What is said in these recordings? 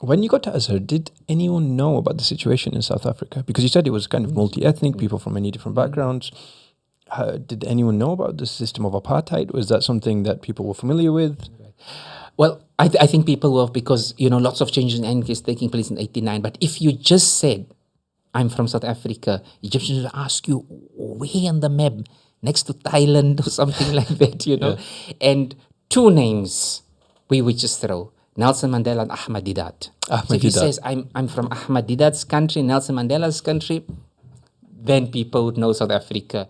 When you got to Azhar, did anyone know about the situation in South Africa? Because you said it was kind of multi-ethnic, people from many different backgrounds. Did anyone know about the system of apartheid? Was that something that people were familiar with? Well, I think people were, because, lots of changes in English taking place in 89. But if you just said, I'm from South Africa, Egyptians would ask you, where on the map? Next to Thailand or something like that, Yeah. And two names we would just throw: Nelson Mandela and Ahmad Didat. So if he Didat. says, I'm from Ahmad Didat's country, Nelson Mandela's country, then people would know South Africa.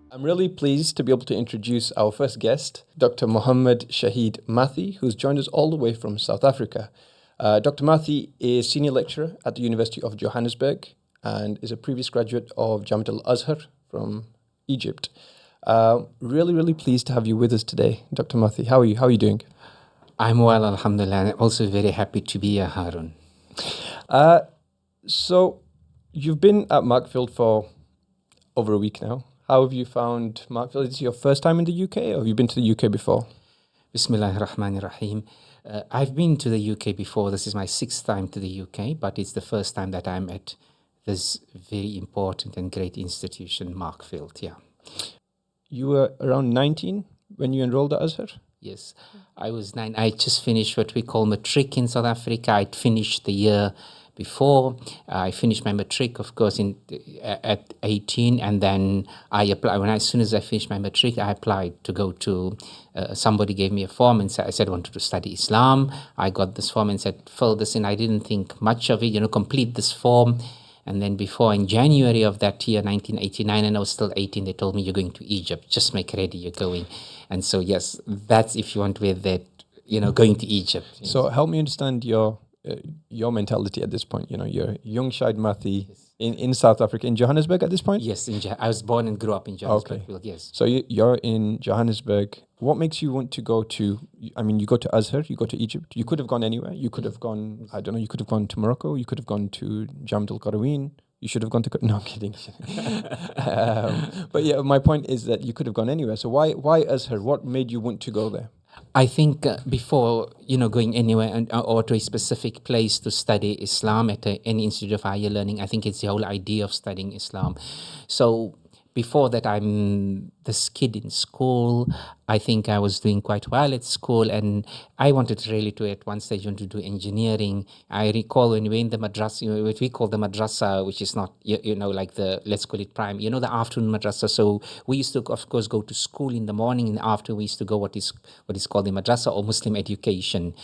I'm really pleased to be able to introduce our first guest, Dr. Mohammed Shahid Mathee, who's joined us all the way from South Africa. Dr. Mathee is senior lecturer at the University of Johannesburg and is a previous graduate of Jamiat Al-Azhar from Egypt. Really, really pleased to have you with us today, Dr. Mathee. How are you? How are you doing? I'm well, alhamdulillah, and I'm also very happy to be here, Harun. So you've been at Markfield for over a week now. How have you found Markfield? Is it your first time in the UK, or have you been to the UK before? Bismillahir Rahmanir Rahim. I've been to the UK before. This is my sixth time to the UK, but it's the first time that I'm at this very important and great institution, Markfield. Yeah. You were around 19 when you enrolled at Azhar? Yes, I was 9. I just finished what we call matric in South Africa. I'd finished the year before. I finished my matric, of course, at 18, and then I applied. As soon as I finished my matric, I applied to go to. Somebody gave me a form and I said I wanted to study Islam. I got this form and said, fill this in. I didn't think much of it, complete this form. And then in January of that year, 1989, and I was still 18, they told me, you're going to Egypt. Just make ready, you're going. And so, yes, that's, if you want, with that, going to Egypt. Yes. So help me understand your mentality at this point. You're young Shahid Mathee in South Africa, in Johannesburg at this point? Yes, I was born and grew up in Johannesburg. Okay. Yes. So you're in Johannesburg. What makes you want to go to, you go to Azhar, you go to Egypt. You could have gone anywhere. You could have gone, I don't know, you could have gone to Morocco. You could have gone to Jamiat Al-Qarawin. You should have gone to, no, I'm kidding. But yeah, my point is that you could have gone anywhere. So why Azhar? What made you want to go there? I think before, going anywhere or to a specific place to study Islam at any institute of higher learning, I think it's the whole idea of studying Islam. So before that, I'm this kid in school. I think I was doing quite well at school, and I wanted really to, at one stage, want to do engineering. I recall when we were in the madrasa, what we call the madrasa, which is not, like the, let's call it prime, the afternoon madrasa. So we used to, of course, go to school in the morning, and after we used to go what is called the madrasa, or Muslim education,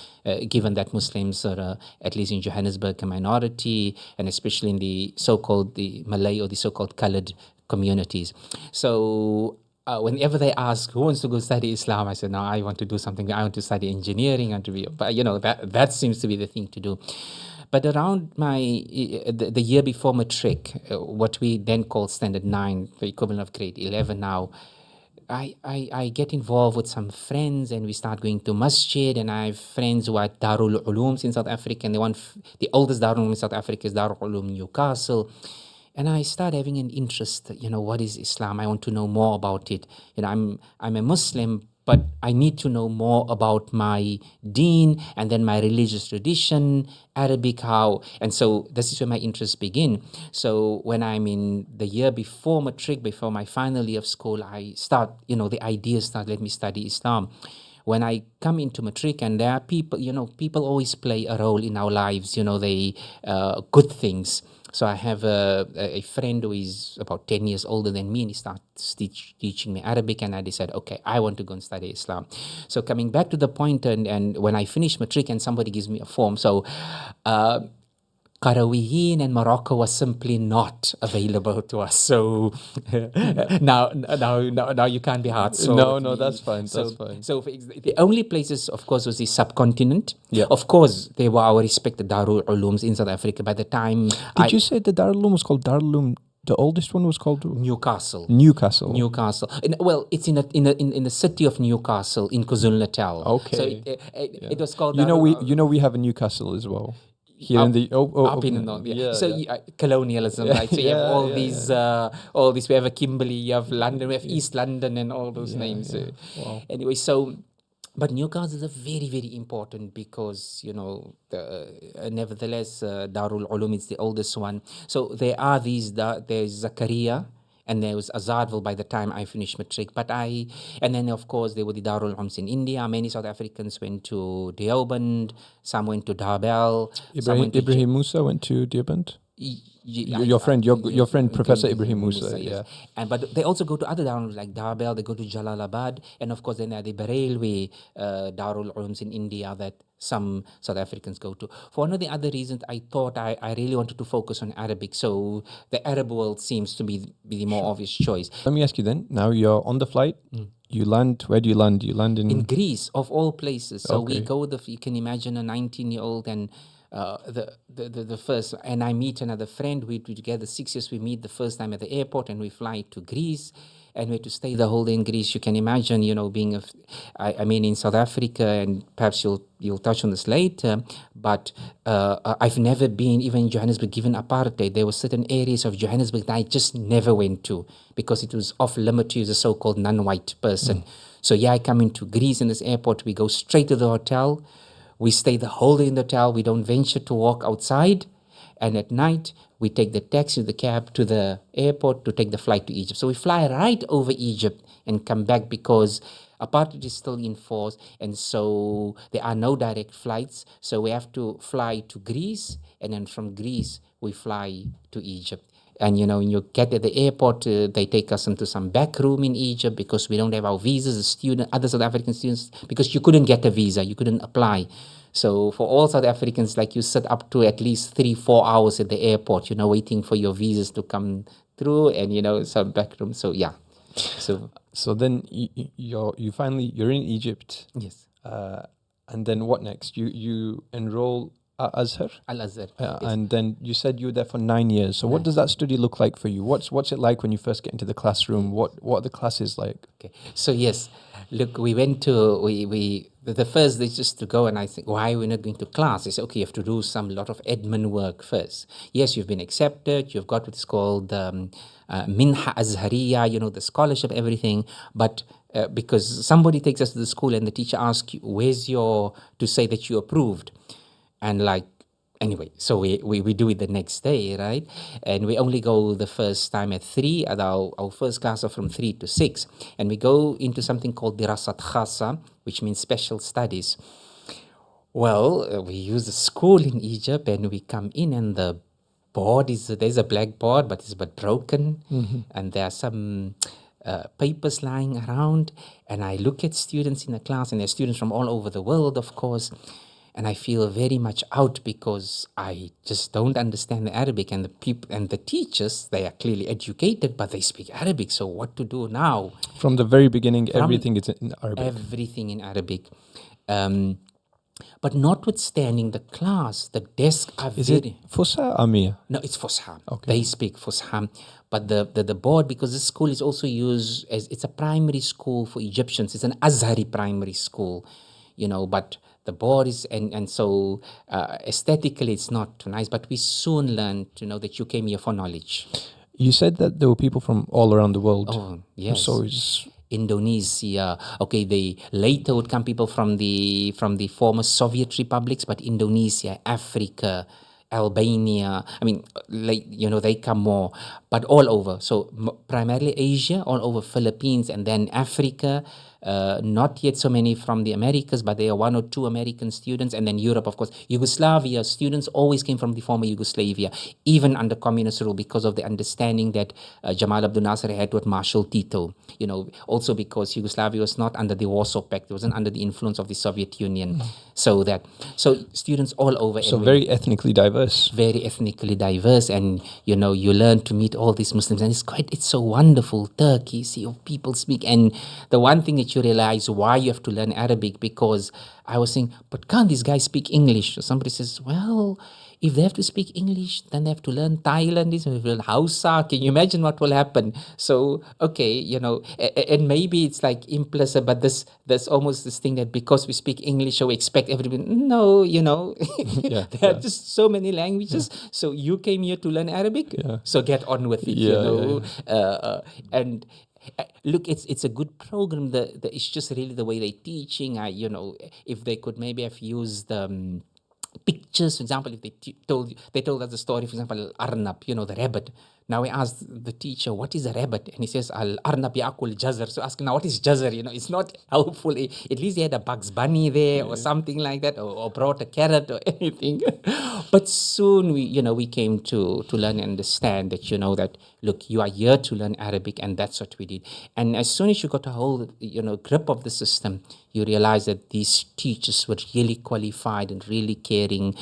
given that Muslims are, at least in Johannesburg, a minority, and especially in the so-called the Malay or the so-called colored communities. So whenever they ask who wants to go study Islam, I said, no, I want to do something. I want to study engineering. I want to be, but that seems to be the thing to do. But around the year before matric, what we then call standard 9, the equivalent of grade 11 now, I get involved with some friends, and we start going to masjid, and I have friends who are at Darul Ulooms in South Africa, and the oldest Darul Uloom in South Africa is Darul Uloom Newcastle. And I start having an interest, what is Islam? I want to know more about it. I'm a Muslim, but I need to know more about my deen and then my religious tradition, Arabic, how. And so this is where my interests begin. So when I'm in the year before matric, before my final year of school, I start, the ideas start, let me study Islam. When I come into matric, and there are people, people always play a role in our lives, they good things. So I have a friend who is about 10 years older than me, and he starts teaching me Arabic, and I decided, okay, I want to go and study Islam. So coming back to the point, and when I finish matric and somebody gives me a form, so Qarawiyyin and Morocco was simply not available to us. So now you can't be hard. So No, that's fine. So, that's fine. So the only places, of course, was the subcontinent. Yeah. Of course, they were our respected Darul Ulooms in South Africa. By the time Did you say the Darul Uloom was called Darul Uloom? The oldest one was called Newcastle. Newcastle. Well, it's in the city of Newcastle in KwaZulu-Natal. Okay. So it was called. We have a Newcastle as well. Here in the up in the north, So colonialism, right? So you have all these, all these. We have a Kimberley, you have London, we have East London, and all those names. Wow. Anyway, so but Newcastle is very, very important because nevertheless, Darul Ulum is the oldest one. So there are these. There's Zakaria. And there was Azharville by the time I finished matric. And then of course there were the Darul Ulums in India. Many South Africans went to Deoband, some went to Darbel, some went to Ibrahim Musa went to Deoband. Your friend, Professor Ibrahim Musa, yes. But they also go to other Darul like Darbel, they go to Jalalabad, and of course then there are the Bareilly Darul Ulums in India that some South Africans go to. For one of the other reasons, I thought I really wanted to focus on Arabic, so the Arab world seems to be the more obvious choice. Let me ask you then, now you're on the flight, you land, where do you land? You land in Greece, of all places. So we go, you can imagine a 19-year-old and the first, and I meet another friend. We do together 6 years. We meet the first time at the airport, and we fly to Greece, and we have to stay the whole day in Greece. You can imagine, being I mean, in South Africa, and perhaps you'll touch on this later. But I've never been even in Johannesburg. Given apartheid, there were certain areas of Johannesburg that I just never went to because it was off limit to you as a so-called non-white person. So I come into Greece in this airport. We go straight to the hotel. We stay the whole day in the hotel. We don't venture to walk outside. And at night, we take the taxi, the cab to the airport to take the flight to Egypt. So we fly right over Egypt and come back because apartheid is still in force. And so there are no direct flights. So we have to fly to Greece. And then from Greece, we fly to Egypt. And, when you get at the airport, they take us into some back room in Egypt because we don't have our visas, other South African students, because you couldn't get a visa, you couldn't apply. So for all South Africans, like you sit up to at least 3-4 hours at the airport, waiting for your visas to come through and, some back room. So, yeah. So then you're in Egypt. Yes. And then what next? You enroll Al-Azhar? Al-Azhar. Yes. And then you said you were there for 9 years. So what does that study look like for you? What's it like when you first get into the classroom? What are the classes like? Okay. So yes, look, we went to the first day just to go, and I think, why are we not going to class? They said, okay, you have to do lot of admin work first. Yes, you've been accepted. You've got what's called Minha Azhariya, the scholarship, everything. But because somebody takes us to the school and the teacher asks you, where's to say that you approved? And anyway, so we do it the next day, right? And we only go the first time at 3, and our first class are from 3 to 6. And we go into something called Dirasat Khasa, which means special studies. Well, we use the school in Egypt, and we come in, and the board there's a blackboard, but it's broken. Mm-hmm. And there are some papers lying around. And I look at students in the class, and there are students from all over the world, of course. And I feel very much out because I just don't understand the Arabic, and the people and the teachers, they are clearly educated, but they speak Arabic. So what to do now? From the very beginning, everything is in Arabic. Everything in Arabic. But notwithstanding the class, the desks are Is it Fusha or Amir? No, it's Fusha. Okay. They speak Fusha. But the board, because this school is also used as, it's a primary school for Egyptians. It's an Azhari primary school, but the board is, and so aesthetically it's not too nice, but we soon learned, that you came here for knowledge. You said that there were people from all around the world. Oh, yes. So it's Indonesia. Okay, they later would come people from the former Soviet republics, but Indonesia, Africa, Albania. I mean, they come more, but all over. So primarily Asia, all over Philippines, and then Africa. Not yet so many from the Americas, but there are 1 or 2 American students, and then Europe, of course. Yugoslavia, students always came from the former Yugoslavia, even under communist rule, because of the understanding that Jamal Abdel Nasser had with Marshal Tito. Also because Yugoslavia was not under the Warsaw Pact, it wasn't under the influence of the Soviet Union. So students all over. So very ethnically diverse. Very ethnically diverse, and you learn to meet all these Muslims, and it's so wonderful. Turkey, see people speak, and the one thing that you realize why you have to learn Arabic, because I was saying, but can't these guys speak English? So somebody says, well, if they have to speak English, then they have to learn Thailandese, or learn Hausa. Can you imagine what will happen? So, okay, and maybe it's like implicit, but there's almost this thing that because we speak English, so we expect everybody. No, there are just so many languages. So you came here to learn Arabic, so get on with it, and look, it's a good program. It's just really the way they're teaching. If they could maybe have used pictures, for example, if they told us the story, for example, Arnab, the rabbit. Now we asked the teacher, what is a rabbit? And he says, Al Arnab Yakul Jazar. So ask now, what is Jazar? It's not helpful. At least they had a Bugs Bunny there or something like that, or brought a carrot or anything. But soon we came to learn and understand that, that, look, you are here to learn Arabic, and that's what we did. And as soon as you got a whole, grip of the system, you realize that these teachers were really qualified and really caring.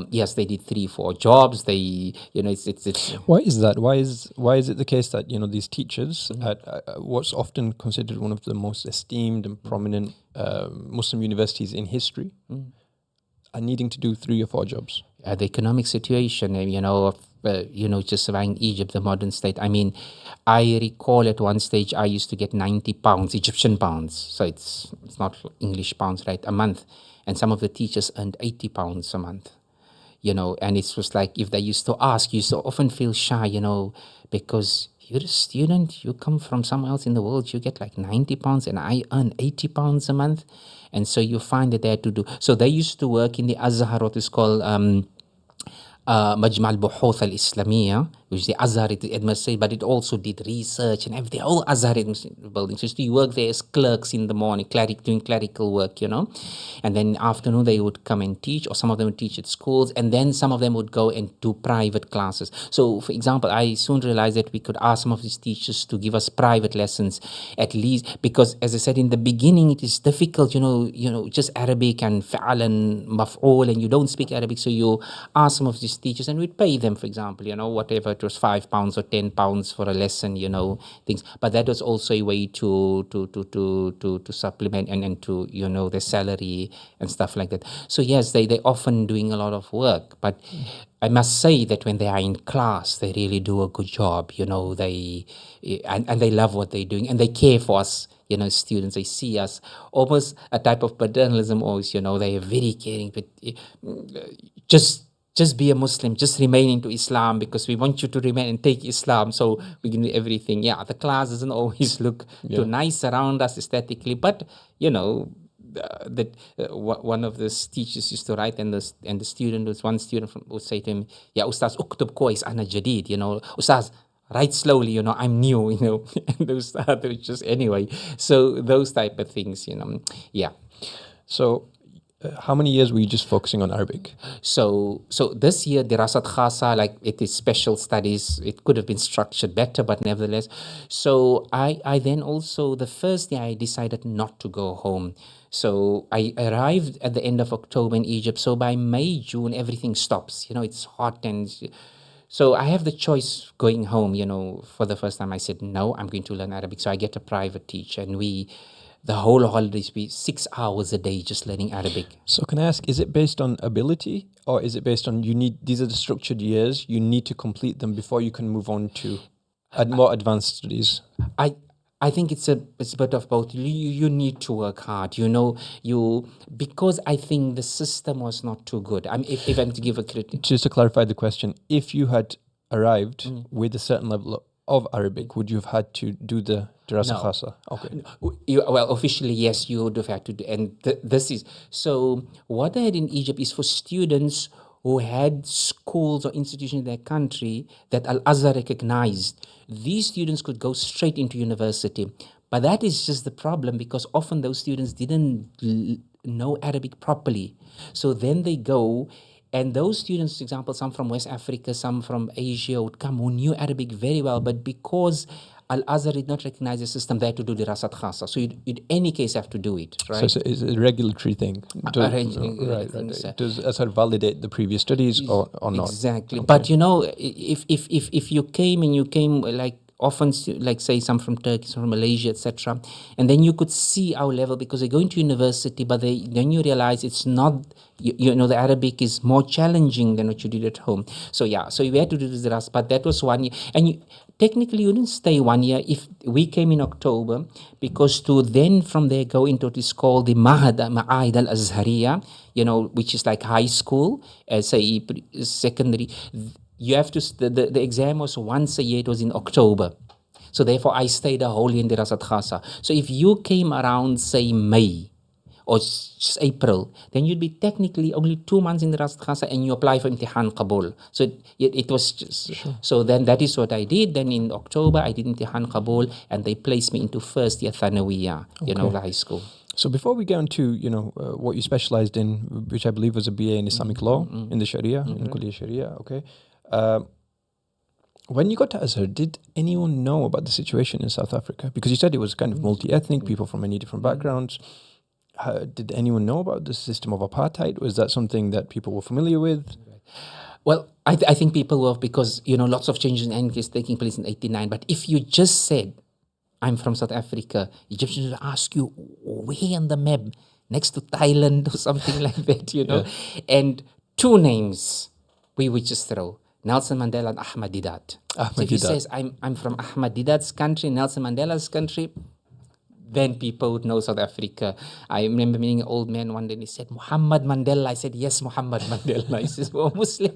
Yes, they did 3-4 jobs. They, it's. Why is that? Why is it the case that these teachers at what's often considered one of the most esteemed and prominent Muslim universities in history are needing to do 3 or 4 jobs? The economic situation, of just surviving Egypt, the modern state. I mean, I recall at one stage I used to get 90 pounds, Egyptian pounds. So it's not English pounds, right? A month. And some of the teachers earned 80 pounds a month. And it was like, if they used to ask, you used to often feel shy, because you're a student, you come from somewhere else in the world, you get like 90 pounds and I earn 80 pounds a month. And so you find that they had to do. So they used to work in the Azhar, what is called Majma' al-Buhuth al-Islamiyya, which is the Azhar administration, but it also did research and everything, all Azhar buildings. So you work there as clerks in the morning, doing clerical work, and then afternoon they would come and teach, or some of them would teach at schools, and then some of them would go and do private classes. So, for example, I soon realized that we could ask some of these teachers to give us private lessons, at least, because, as I said in the beginning, it is difficult, just Arabic and fa'al and maf'ul, and you don't speak Arabic, so you ask some of these teachers, and we'd pay them, for example, whatever, it was £5 or £10 for a lesson, things. But that was also a way to supplement and to, their salary and stuff like that. So yes, they often doing a lot of work, but I must say that when they are in class, they really do a good job. They and they love what they're doing, and they care for us. Students, they see us almost a type of paternalism. Always, they are very caring, but just be a Muslim, just remain into Islam, because we want you to remain and take Islam. So we can do everything. Yeah, the class doesn't always look too nice around us aesthetically, but one of the teachers used to write, and the student was one student would say to him, "Ya Ustaz, uktub kois, ana jadid." Ustaz, write slowly. I'm new. And those others just anyway. So those type of things. Yeah. So. How many years were you just focusing on Arabic? So this year, Dirasat Khasa, like it is special studies. It could have been structured better, but nevertheless. So I then also, the first day I decided not to go home. So I arrived at the end of October in Egypt. So by May, June, everything stops. It's hot, and so I have the choice going home. For the first time I said, no, I'm going to learn Arabic. So I get a private teacher, and the whole holidays be 6 hours a day just learning Arabic. So can I ask, is it based on ability, or is it based on these are the structured years, you need to complete them before you can move on to more advanced studies? I think it's a bit of both. You need to work hard, because I think the system was not too good. If I'm to give a critic. Just to clarify the question, if you had arrived with a certain level of Arabic, would you have had to do the Dirasa Khasa? Okay. Well, officially, yes, you would have had to do. And this is... So what I had in Egypt is for students who had schools or institutions in their country that Al-Azhar recognized. These students could go straight into university. But that is just the problem, because often those students didn't know Arabic properly. So then they go... And those students, for example, some from West Africa, some from Asia would come who knew Arabic very well, but because Al-Azhar did not recognize the system, they had to do the Dirasat Khasa. So you'd in any case have to do it, right? So it's a regulatory thing. Right. Does Azhar validate the previous studies or not? Exactly. Okay. But if you came like often like say some from Turkey, some from Malaysia, etc. And then you could see our level because they're going to university, but then you realize it's not, the Arabic is more challenging than what you did at home. So yeah, so we had to do the rest, but that was 1 year. And technically you didn't stay 1 year. If we came in October, because to then from there go into what is called the Ma'ahid Al-Azhariya, which is like high school, say secondary. You have to, the exam was once a year, it was in October. So therefore I stayed a whole year in Dirasat Khasa. So if you came around, say May or just April, then you'd be technically only 2 months in Dirasat Khasa and you apply for Imtihan Qabul. So it was just, so then that is what I did. Then in October I did Imtihan Qabul and they placed me into first year Thanawiya, the high school. So before we get into, what you specialized in, which I believe was a BA in Islamic law, in the Sharia, in Kuliya Sharia, okay. When you got to Azhar, did anyone know about the situation in South Africa? Because you said it was kind of multi-ethnic, people from many different backgrounds. Did anyone know about the system of apartheid? Was that something that people were familiar with? Well, I think people were, because, lots of changes in NK is taking place in 89. But if you just said, I'm from South Africa, Egyptians would ask you, where on the map? Next to Thailand or something like that, Yeah. And 2 names we would just throw. Nelson Mandela and Ahmad Didat. So if he says, I'm from Ahmad Didat's country, Nelson Mandela's country, then people would know South Africa. I remember meeting an old man one day and he said, Muhammad Mandela. I said, yes, Muhammad Mandela. He says, well, Muslim.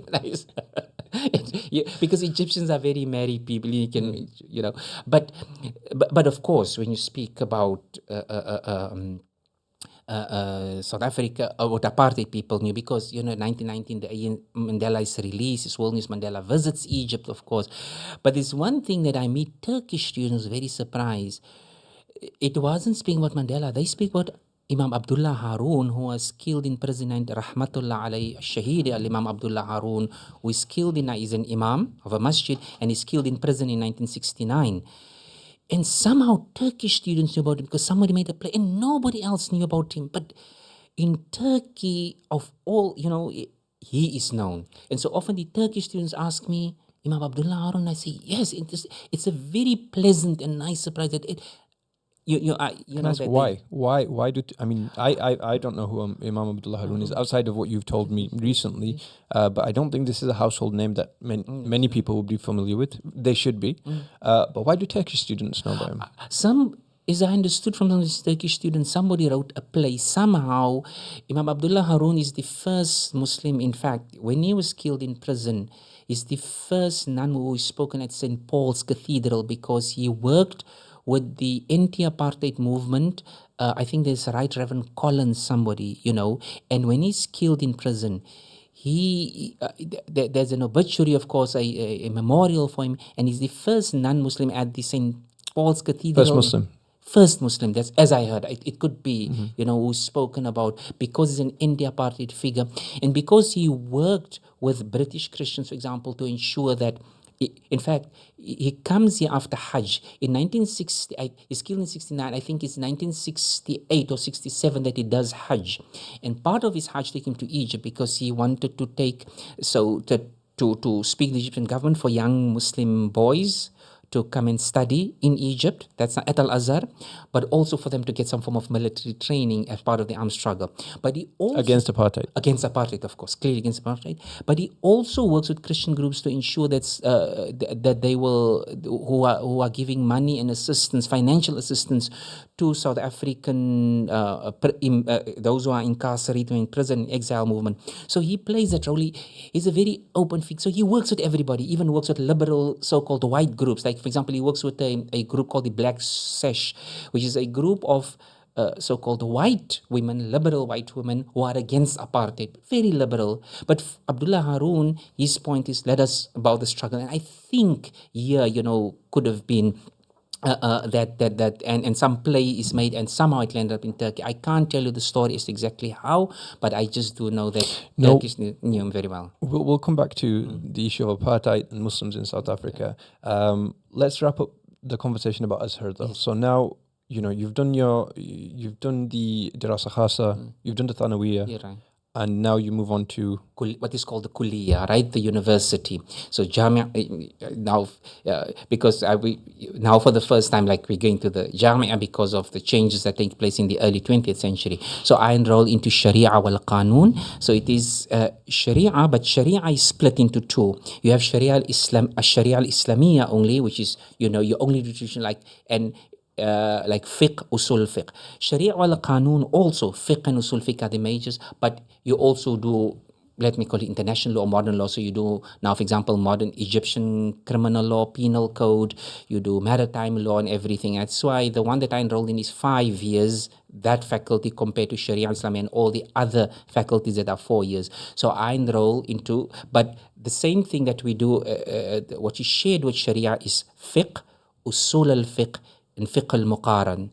Because Egyptians are very married people. You can, But of course, when you speak about South Africa, what apartheid people knew, because 1919 Mandela is released, it's world news. Mandela visits Egypt, of course, but there's one thing that I meet Turkish students very surprised. It wasn't speaking about Mandela. They speak about Imam Abdullah Harun, who was killed in prison, and Rahmatullah alayhi, Shahid Imam Abdullah Harun, who is killed is an imam of a masjid and is killed in prison in 1969. And somehow Turkish students knew about him because somebody made a play and nobody else knew about him. But in Turkey, of all, he is known. And so often the Turkish students ask me, Imam Abdullah Harun, I say, yes, it's a very pleasant and nice surprise that why? Why do I don't know who Imam Abdullah Harun is outside of what you've told me recently, but I don't think this is a household name that many people will be familiar with. They should be, but why do Turkish students know about him? Some, as I understood from these Turkish students, somebody wrote a play. Somehow, Imam Abdullah Harun is the first Muslim. In fact, when he was killed in prison, is the first nun who is spoken at St. Paul's Cathedral, because he worked with the anti-apartheid movement. I think there's Right Reverend Collins, somebody, and when he's killed in prison, there's an obituary, of course, a memorial for him, and he's the first non-Muslim at the St. Paul's Cathedral. First Muslim, that's as I heard. It could be, who's spoken about, because he's an anti-apartheid figure, and because he worked with British Christians, for example, to ensure that. In fact, he comes here after Hajj. In 1960, he's killed in 69. I think it's 1968 or 67 that he does Hajj. And part of his Hajj took him to Egypt because he wanted to to speak the Egyptian government for young Muslim boys to come and study in Egypt, that's at Al-Azhar, but also for them to get some form of military training as part of the armed struggle. But he also against apartheid. Against apartheid, of course, clearly against apartheid. But he also works with Christian groups to ensure that they will, who are giving money and assistance, financial assistance to South African those who are incarcerated in prison, exile movement. So he plays that role. He's a very open figure. So he works with everybody, even works with liberal so-called white groups. Like, for example, he works with a group called the Black Sash, which is a group of so-called white women, liberal white women, who are against apartheid, very liberal. But Abdullah Harun, his point is, let us about the struggle. And I think here, could have been and some play is made, and somehow it landed up in Turkey. I can't tell you the story as to exactly how, but I just do know that Turkish knew him very well. We'll come back to the issue of apartheid and Muslims in South Africa. Let's wrap up the conversation about Azhar, though. Yes. So now, you've done the Dirasa Khasa, you've done the Thanawiya. Yeah, right. and now you move on to what is called the Kuliya, right? The university. So Jamia now, because now for the first time, like we're going to the Jamia because of the changes that take place in the early 20th century. So I enroll into Sharia wal Qanun. So it is Sharia, but Sharia is split into two. You have Sharia al-Islam, Sharia al-Islamiyya only, which is, you only do tradition like fiqh, usul fiqh. Sharia wal Qanun also, fiqh and usul fiqh are the majors, but you also do, let me call it international law or modern law. So you do now, for example, modern Egyptian criminal law, penal code, you do maritime law and everything. That's why the one that I enrolled in is 5 years, that faculty compared to Sharia Islam and all the other faculties that are 4 years. So I enroll into, but the same thing that we do, what is shared with Sharia is fiqh, usul al-fiqh, and fiqh al-muqaran.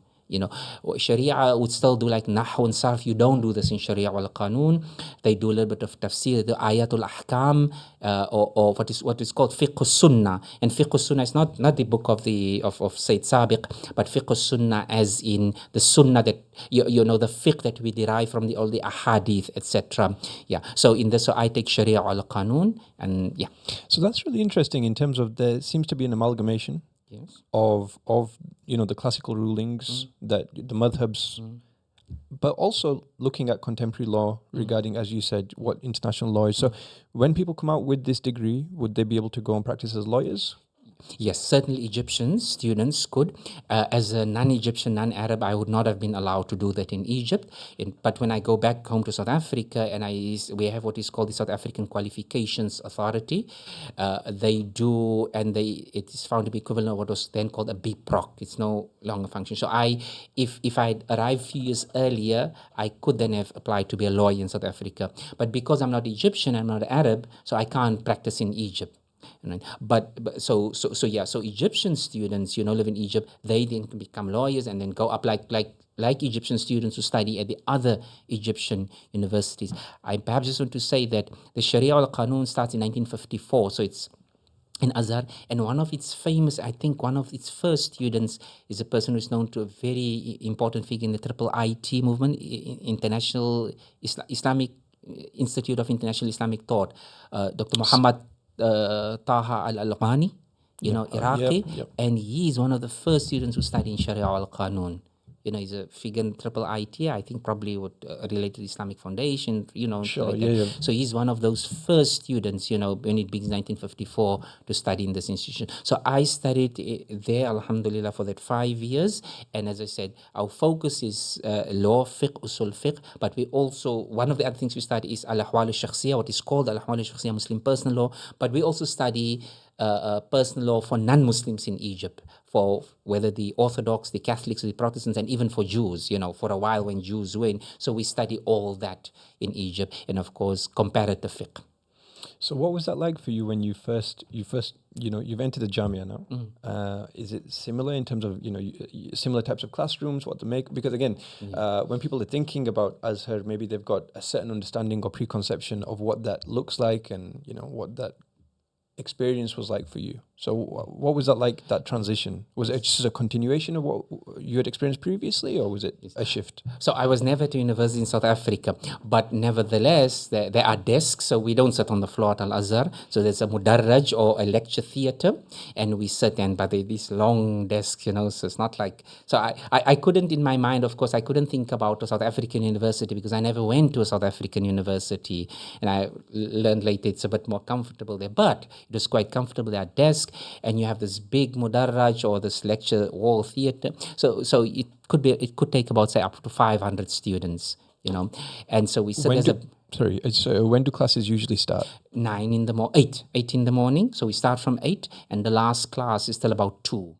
Sharia would still do like Nahu and Sarf. You don't do this in Sharia wal Qanun. They do a little bit of tafsir, the Ayatul Ahkam, or what is called Fiqh Sunnah. And Fiqh Sunnah is not the book of Sayyid Sabiq, but Fiqh Sunnah as in the Sunnah that, the fiqh that we derive from all the ahadith, etc. Yeah. So so I take Sharia wal Qanun, and yeah. So that's really interesting in terms of there seems to be an amalgamation. Yes. Of the classical rulings that the madhabs, but also looking at contemporary law regarding, as you said, what international law is. So when people come out with this degree, would they be able to go and practice as lawyers? Yes, certainly Egyptian students could. As a non-Egyptian, non-Arab, I would not have been allowed to do that in Egypt. But when I go back home to South Africa, and we have what is called the South African Qualifications Authority, they do, and it is found to be equivalent of what was then called a BProc. It's no longer function. So if I arrived a few years earlier, I could then have applied to be a lawyer in South Africa. But because I'm not Egyptian, I'm not Arab, so I can't practice in Egypt. But so Egyptian students, live in Egypt. They then can become lawyers and then go up like Egyptian students who study at the other Egyptian universities. I perhaps just want to say that the Sharia al-Qanun starts in 1954, so it's in Al-Azhar, and one of its first students is a person who's known to a very important figure in the triple IT movement, International Islamic Institute of International Islamic Thought, Dr. Muhammad Taha al-Alqani, Iraqi, and he is one of the first students who study in Sharia al-Qanun. He's a figure in triple IT, I think probably would relate to the Islamic Foundation, Sure, So he's one of those first students, when it begins 1954 to study in this institution. So I studied there, alhamdulillah, for that 5 years. And as I said, our focus is law, fiqh, usul fiqh, but we also, one of the other things we study is al-ahwal al-shakhsiyah, what is called al-ahwal al-shakhsiyah, Muslim personal law, but we also study personal law for non-Muslims in Egypt, for whether the Orthodox, the Catholics, the Protestants, and even for Jews, for a while when Jews were in. So we study all that in Egypt, and of course, comparative fiqh. So what was that like for you when you first you've entered the Jamia now? Is it similar in terms of, similar types of classrooms, what to make? Because again, when people are thinking about Azhar, maybe they've got a certain understanding or preconception of what that looks like and, what that experience was like for you. So what was that like, that transition? Was it just a continuation of what you had experienced previously, or was it a shift? So I was never at university in South Africa, but nevertheless, there are desks, so we don't sit on the floor at Al-Azhar. So there's a mudarraj or a lecture theatre, and we sit but these long desks, so it's not like, so I couldn't, in my mind, of course, I couldn't think about a South African university because I never went to a South African university, and I learned later it's a bit more comfortable there, but it was quite comfortable. There are desks, and you have this big mudarraj or this lecture wall theatre. So it could take about, say, up to 500 students, and so we sit So when do classes usually start? 8 in the morning. So we start from 8, and the last class is till about 2,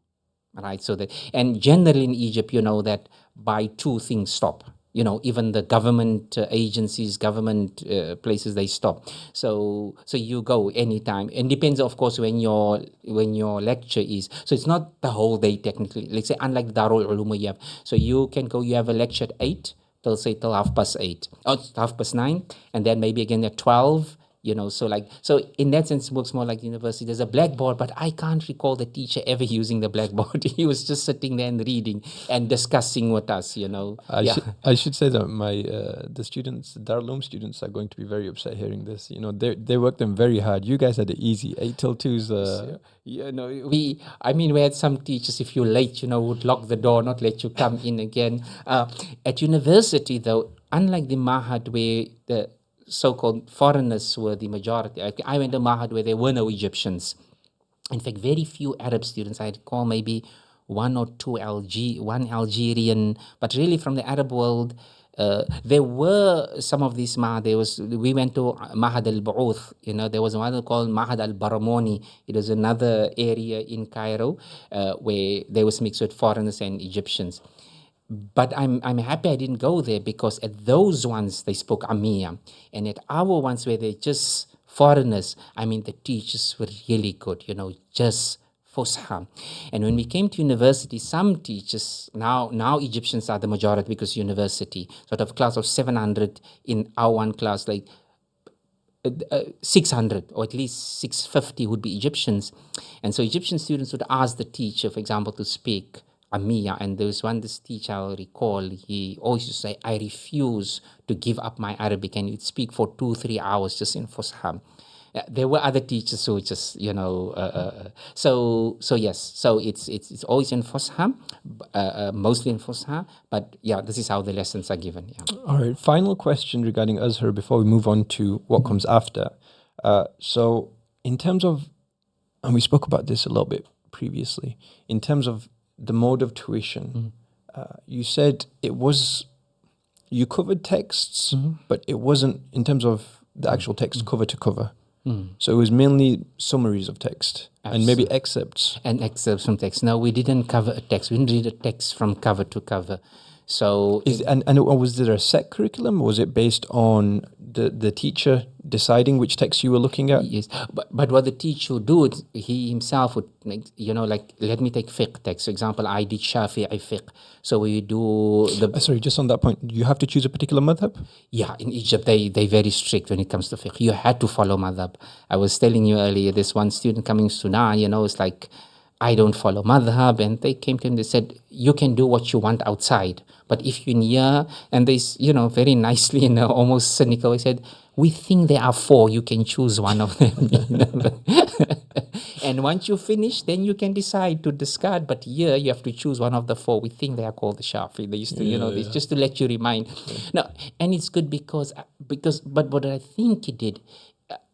right? So and generally in Egypt, that by 2 things stop. Even the government agencies, government places, they stop. So you go anytime, and depends, of course, when your lecture is. So it's not the whole day technically. Let's say, unlike Darul Ulum, you have. So you can go. You have a lecture at 8 till 8:30, or 8:30, and then maybe again at 12 So in that sense, it works more like university. There's a blackboard, but I can't recall the teacher ever using the blackboard. He was just sitting there and reading and discussing with us. I should say that the students, the Darul Uloom students, are going to be very upset hearing this. They worked them very hard. You guys had it easy. 8 till 2's. We had some teachers, if you're late, would lock the door, not let you come in again. At university, though, unlike the Mahad where the so-called foreigners were the majority, I went to Mahad where there were no Egyptians. In fact, very few Arab students. I recall maybe one or two one Algerian, but really from the Arab world, there were some of these Mahad. We went to Mahad al-Ba'uth. There was one called Mahad al-Baramoni. It was another area in Cairo where there was mixed with foreigners and Egyptians. But I'm happy I didn't go there, because at those ones they spoke Ammiya, and at our ones where they're just foreigners, the teachers were really good, just Fusha. And when we came to university, some teachers, now Egyptians are the majority because university, sort of class of 700, in our one class, like 600 or at least 650 would be Egyptians. And so Egyptian students would ask the teacher, for example, to speak Ammiya. And there was this teacher I'll recall, he always used to say, I refuse to give up my Arabic, and you'd speak for 2-3 hours just in Fusha. There were other teachers who just, so yes, so it's always in Fusha, mostly in Fusha, but yeah, this is how the lessons are given. Yeah. All right, final question regarding Azhar before we move on to what comes after. So in terms of, and we spoke about this a little bit previously, in terms of the mode of tuition, you said you covered texts, but it wasn't in terms of the actual text cover to cover. So it was mainly summaries of text. Absolutely. And maybe excerpts. And excerpts from text. No, we didn't cover a text. We didn't read a text from cover to cover. So and was there a set curriculum, or was it based on the teacher deciding which text you were looking at? Yes, but what the teacher would do, he himself would, let me take fiqh text. For example, I did Shafi'i fiqh. So we do sorry, just on that point, you have to choose a particular madhab? Yeah, in Egypt, they very strict when it comes to fiqh. You had to follow madhab. I was telling you earlier, this one student coming to Sudan, it's like, I don't follow madhab, and they came to him, they said, you can do what you want outside, but if you're in here, and they, very nicely and almost cynical, he said, we think there are 4, you can choose one of them. And once you finish, then you can decide to discard, but here you have to choose one of the 4. We think they are called the Shafi. They used to, it's just to let you remind. No, and it's good because, but what I think he did,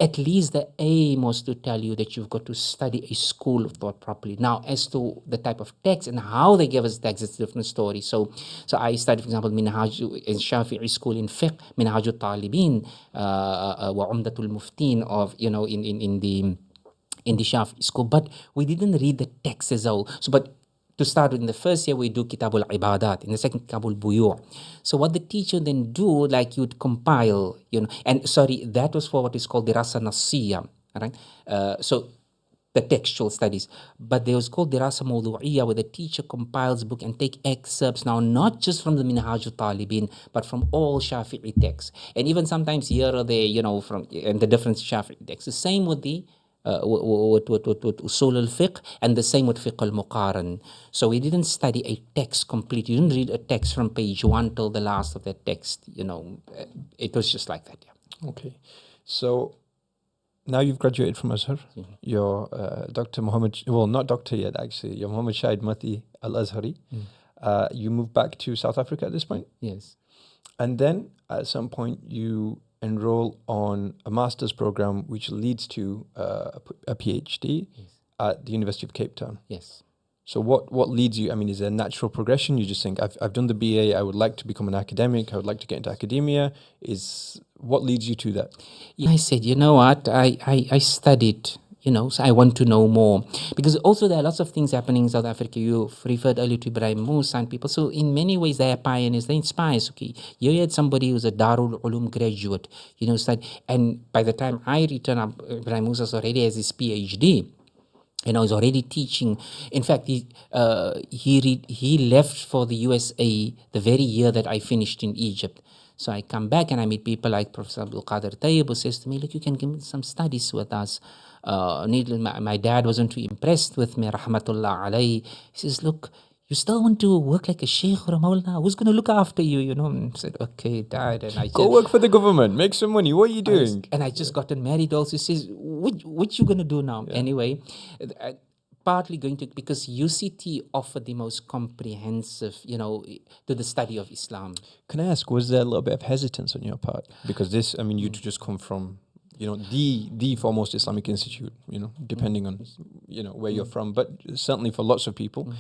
at least the aim was to tell you that you've got to study a school of thought properly. Now, as to the type of text and how they give us text, it's a different story. So I studied, for example, Minhaj in Shafi'i school in fiqh, Minhaj al-Talibin, wa Umdatul Muftin of, in the Shafi'i school. But we didn't read the text as well. So, but to start with, in the first year, we do Kitabul Ibadat. In the second, Kitabul Buyu'. So what the teacher then do, like you'd compile, and sorry, that was for what is called Dirasa Nassiya, right? So the textual studies. But there was called Dirasa Mawdu'iyya, where the teacher compiles a book and take excerpts now, not just from the Minhaj al-Talibin, but from all Shafi'i texts. And even sometimes here or there, from and the different Shafi'i texts. The same with the with Usul al-Fiqh, and the same with Fiqh al-Muqaran. So we didn't study a text complete. You didn't read a text from page 1 till the last of that text. It was just like that. Yeah. Okay. So now you've graduated from Azhar. You're Dr. Muhammad, well, not doctor yet, actually. You're Muhammad Shahid Mathee Al-Azhari. You moved back to South Africa at this point? Yes. And then at some point you enroll on a master's program which leads to a PhD at the University of Cape Town. Yes. So what leads you? Is there a natural progression? You just think, I've done the BA, I would like to become an academic, I would like to get into academia. What leads you to that? I said, you know what, I studied, so I want to know more. Because also there are lots of things happening in South Africa. You've referred earlier to Ibrahim Musa and people. So in many ways they are pioneers, they inspire us. Okay, you had somebody who's a Darul Uloom graduate, and by the time I returned, Ibrahim Musa already has his PhD. He's already teaching. In fact, he left for the USA the very year that I finished in Egypt. So I come back and I meet people like Professor Abdul Qadir Tayyib, who says to me, look, you can give me some studies with us. My dad wasn't too impressed with me, rahmatullah alayhi. He says, look, you still want to work like a sheikh or a maulana? Who's going to look after you? And I said, okay, dad. And I Go work for the government, make some money. What are you doing? I just gotten married also. He says, what you going to do now? Anyway, partly going to, because UCT offered the most comprehensive, to the study of Islam. Can I ask, was there a little bit of hesitance on your part? Because this, I mean, you just come from, the foremost Islamic institute, depending on, where you're from, but certainly for lots of people.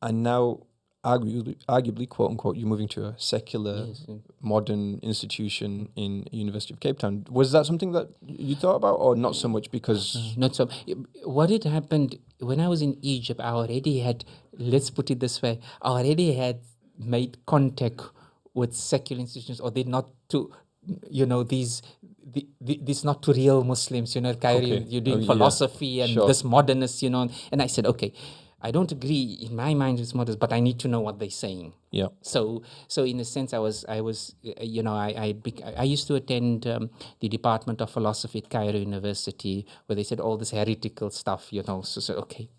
And now, arguably, quote unquote, you're moving to a secular, modern institution in University of Cape Town. Was that something that you thought about, or not so much because... Not so. What had happened, when I was in Egypt, I already had, let's put it this way, I already had made contact with secular institutions, or they're not to, these not to real Muslims, Kyrie, you're doing philosophy and this modernist, and I said, okay, I don't agree in my mind with modernist, but I need to know what they're saying. Yeah. So in a sense, I used to attend the Department of Philosophy at Cairo University, where they said all this heretical stuff, So okay.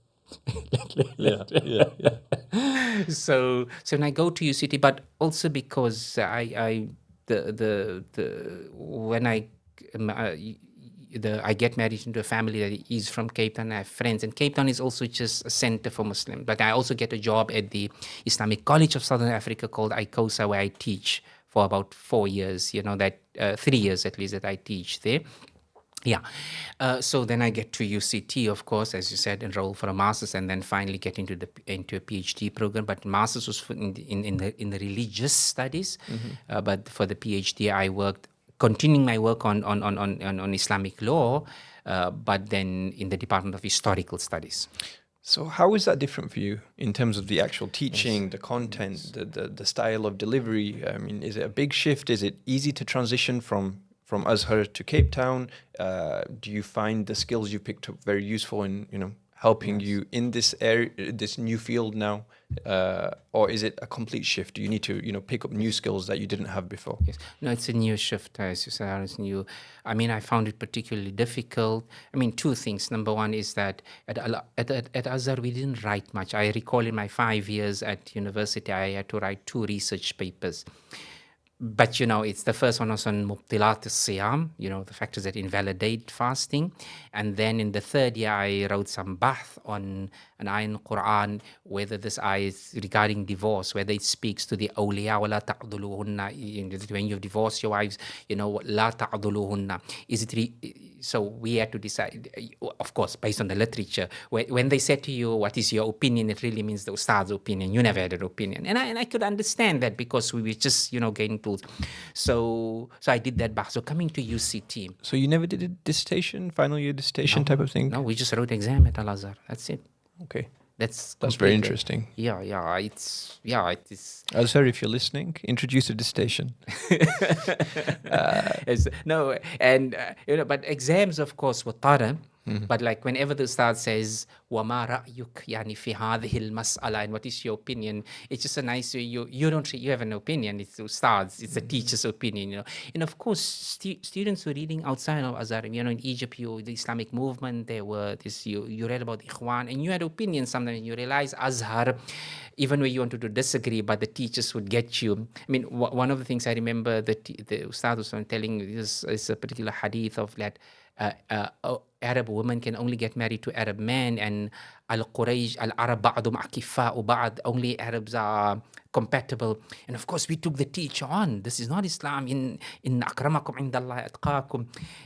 So when I go to UCT, but also because I get married into a family that is from Cape Town. I have friends, and Cape Town is also just a center for Muslims. But I also get a job at the Islamic College of Southern Africa called ICOSA, where I teach for about 4 years. 3 years at least that I teach there. Yeah. So then I get to UCT, of course, as you said, enroll for a master's, and then finally get into a PhD program. But master's was in the religious studies. But for the PhD, I worked, continuing my work on Islamic law, but then in the Department of Historical Studies. So how is that different for you in terms of the actual teaching, the content, the style of delivery? I mean, is it a big shift? Is it easy to transition from Azhar to Cape Town? Do you find the skills you picked up very useful in, helping you in this area, this new field now? Or is it a complete shift? Do you need to, pick up new skills that you didn't have before? Yes. No, it's a new shift, as you said. It's new. I mean, I found it particularly difficult. I mean, two things. Number one is that at Azhar, we didn't write much. I recall in my 5 years at university, I had to write 2 research papers. But, it's the first one was on Mubtilat al-Siyam, the factors that invalidate fasting. And then in the third year, I wrote some bahth on an ayah in the Quran, whether this ayah is regarding divorce, whether it speaks to the awliya wa la ta'duluhunna, when you divorce your wives, la ta'duluhunna. Is it so we had to decide, of course, based on the literature. When they said to you, what is your opinion, it really means the ustad's opinion. You never had an opinion. And I could understand that, because we were just, getting tools. So I did that back. So coming to UCT. So you never did a dissertation, final year dissertation type of thing? No, we just wrote exam at Al-Azhar. That's it. Okay. That's very interesting. Yeah, it is. Al-Azhar, if you're listening, introduce a dissertation. But exams, of course, were tara. But like whenever the ustad says, وَمَا رَأْيُكْ يعني في هذه المسألة, and what is your opinion, it's just a nice way. You have an opinion. It's the ustad's, it's the teacher's opinion, And of course, students were reading outside of Azhar. In Egypt, the Islamic movement, there were this. You read about Ikhwan, and you had opinions sometimes. And you realize Azhar, even when you wanted to disagree, but the teachers would get you. I mean, one of the things I remember that the ustad was telling me is a particular hadith of that. Arab women can only get married to Arab men, and al-Quraysh, al-Arab ba'dum akifa'u ba'd, only Arabs are compatible. And of course, we took the teacher on. This is not Islam. In akramakum indallah atqakum.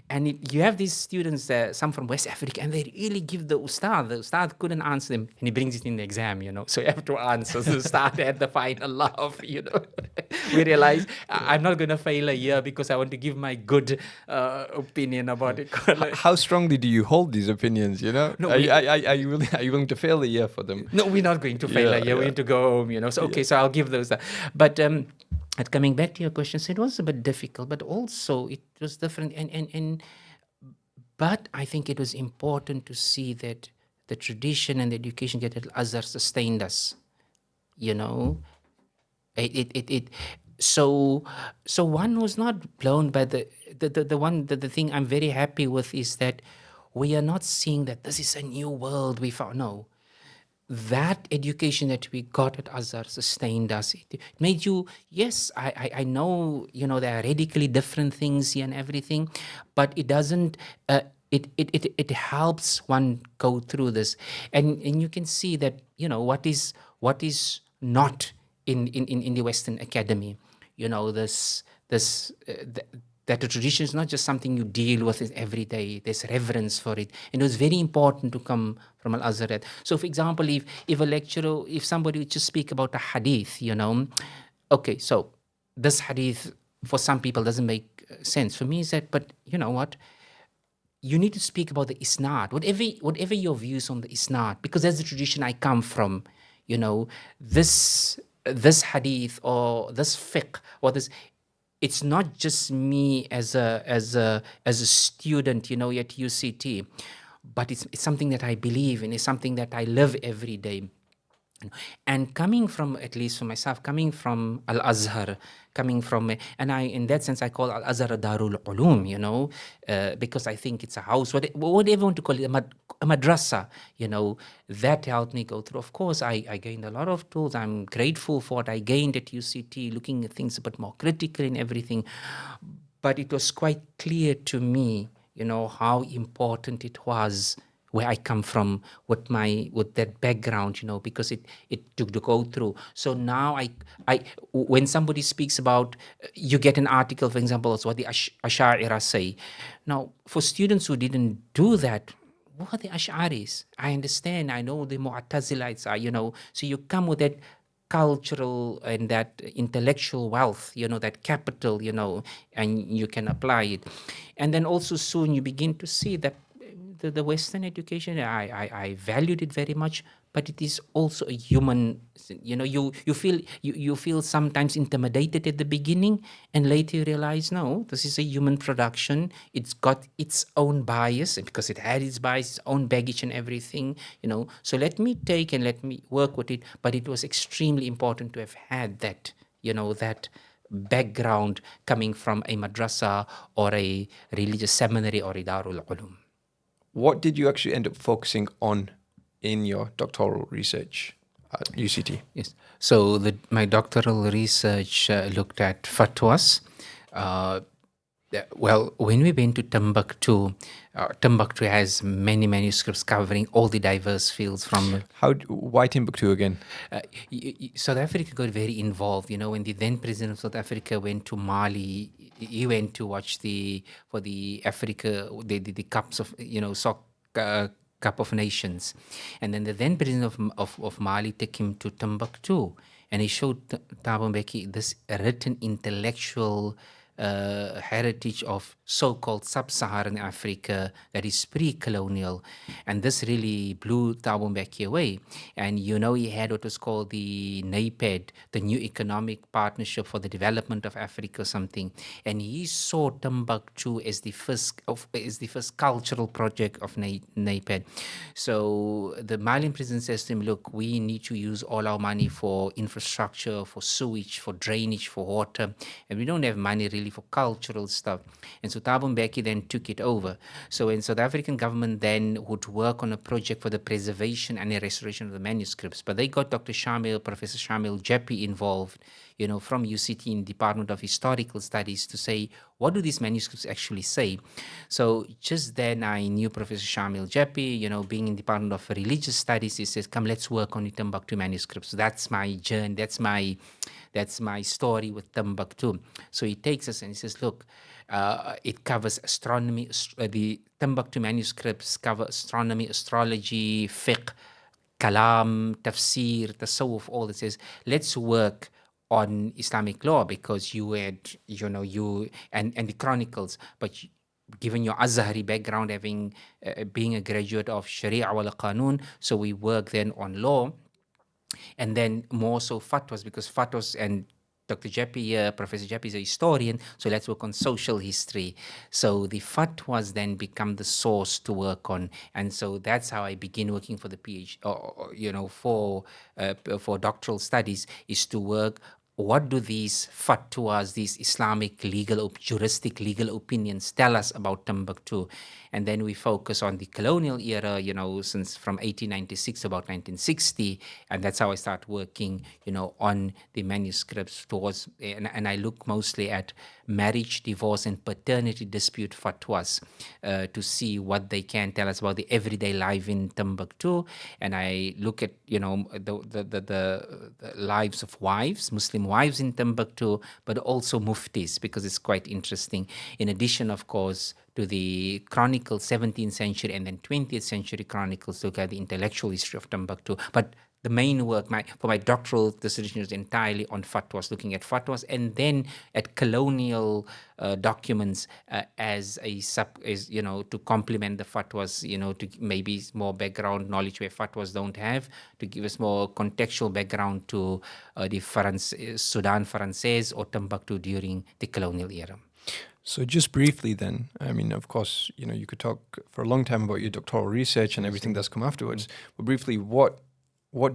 And you have these students, some from West Africa, and they really give the ustad. The ustad couldn't answer them, and he brings it in the exam, So you have to answer. So the ustad had the final laugh, We realized I'm not going to fail a year because I want to give my good opinion about it. How strongly do you hold these opinions, No, are you willing to fail a year for them? No, we're not going to fail a year. We're going to go home, So, okay, so I'll give those. But coming back to your question, so it was a bit difficult, but also it was different. But I think it was important to see that the tradition and the education at Al-Azhar sustained us, so one was not blown by the thing I'm very happy with is that we are not seeing that this is a new world we found. No, that education that we got at Azhar sustained us. It made you, yes, I know, there are radically different things here and everything, but it doesn't, it helps one go through this. And you can see that, what is not in the Western academy, this, that the tradition is not just something you deal with it every day. There's reverence for it. And it was very important to come from Al-Azhar. So, for example, if a lecturer, if somebody would just speak about a hadith, okay, so this hadith for some people doesn't make sense. For me, is that, but you know what? You need to speak about the isnad, whatever your views on the isnad, because that's the tradition I come from. This hadith or this fiqh or this, it's not just me as a student, at UCT, but it's something that I believe in. It's something that I live every day. And coming from, at least for myself, coming from Al-Azhar, coming from, and I, in that sense, I call Al-Azhar a Darul Ulum, because I think it's a house, whatever you want to call it, a madrasa, that helped me go through. Of course, I gained a lot of tools. I'm grateful for what I gained at UCT, looking at things a bit more critically and everything. But it was quite clear to me, how important it was where I come from with that background, because it took to go through. So now I when somebody speaks about, you get an article, for example, it's what the Ash'ari say. Now, for students who didn't do that, what are the Ash'aris? I understand. I know the Mu'tazilites are, so you come with that cultural and that intellectual wealth, that capital, and you can apply it. And then also soon you begin to see that the Western education, I valued it very much, but it is also a human. You feel sometimes intimidated at the beginning, and later you realize, no, this is a human production. It's got its own bias, because it had its bias, its own baggage and everything. So let me take and let me work with it. But it was extremely important to have had that, that background coming from a madrasa or a religious seminary or a Darul Ulum. What did you actually end up focusing on in your doctoral research at UCT? Yes. So my doctoral research looked at fatwas. Well, when we went to Timbuktu, Timbuktu has many manuscripts covering all the diverse fields from. Why Timbuktu again? South Africa got very involved. When the then president of South Africa went to Mali, he went to watch for the Africa, the cups of, Cup of Nations. And then the then president of Mali took him to Timbuktu, and he showed Thabo Mbeki this written intellectual heritage of so-called sub-Saharan Africa that is pre-colonial. And this really blew Thabo Mbeki away. And he had what was called the NAPED, the New Economic Partnership for the Development of Africa or something. And he saw Timbuktu as the first cultural project of NAPED. So the Malian president says to him, look, we need to use all our money for infrastructure, for sewage, for drainage, for water, and we don't have money really for cultural stuff. And so Thabo Mbeki then took it over. So when South African government then would work on a project for the preservation and the restoration of the manuscripts, but they got Professor Shamil Jeppe involved, from UCT in Department of Historical Studies, to say, what do these manuscripts actually say? So just then I knew Professor Shamil Jeppe, being in Department of Religious Studies. He says, come, let's work on the Timbuktu manuscripts. So that's my journey. That's my story with Timbuktu. So he takes us and he says, look, it covers astronomy. The Timbuktu manuscripts cover astronomy, astrology, fiqh, kalam, tafsir, tasawwuf, all it says. Let's work on Islamic law, because you had, and the chronicles, but given your Azhari background, having being a graduate of Sharia wal Qanun, so we work then on law, and then more so fatwas, because fatwas, and Dr. Jeppe, Professor Jeppe is a historian, so let's work on social history. So the fatwas then become the source to work on, and so that's how I begin working for the PhD, for doctoral studies, is to work what do these fatwas, these Islamic juristic legal opinions tell us about Timbuktu? And then we focus on the colonial era, since from 1896 to about 1960. And that's how I start working, on the manuscripts and I look mostly at marriage, divorce, and paternity dispute fatwas to see what they can tell us about the everyday life in Timbuktu. And I look at, the lives of wives, Muslim wives in Timbuktu, but also muftis, because it's quite interesting. In addition, of course, to the chronicles, 17th century and then 20th century chronicles, look at the intellectual history of Timbuktu. But the main work for my doctoral dissertation is entirely on fatwas, looking at fatwas, and then at colonial documents to complement the fatwas, to maybe more background knowledge where fatwas don't have, to give us more contextual background to the Sudan Française or Timbuktu during the colonial era. So just briefly then, I mean, of course, you could talk for a long time about your doctoral research and everything that's come afterwards, but briefly, what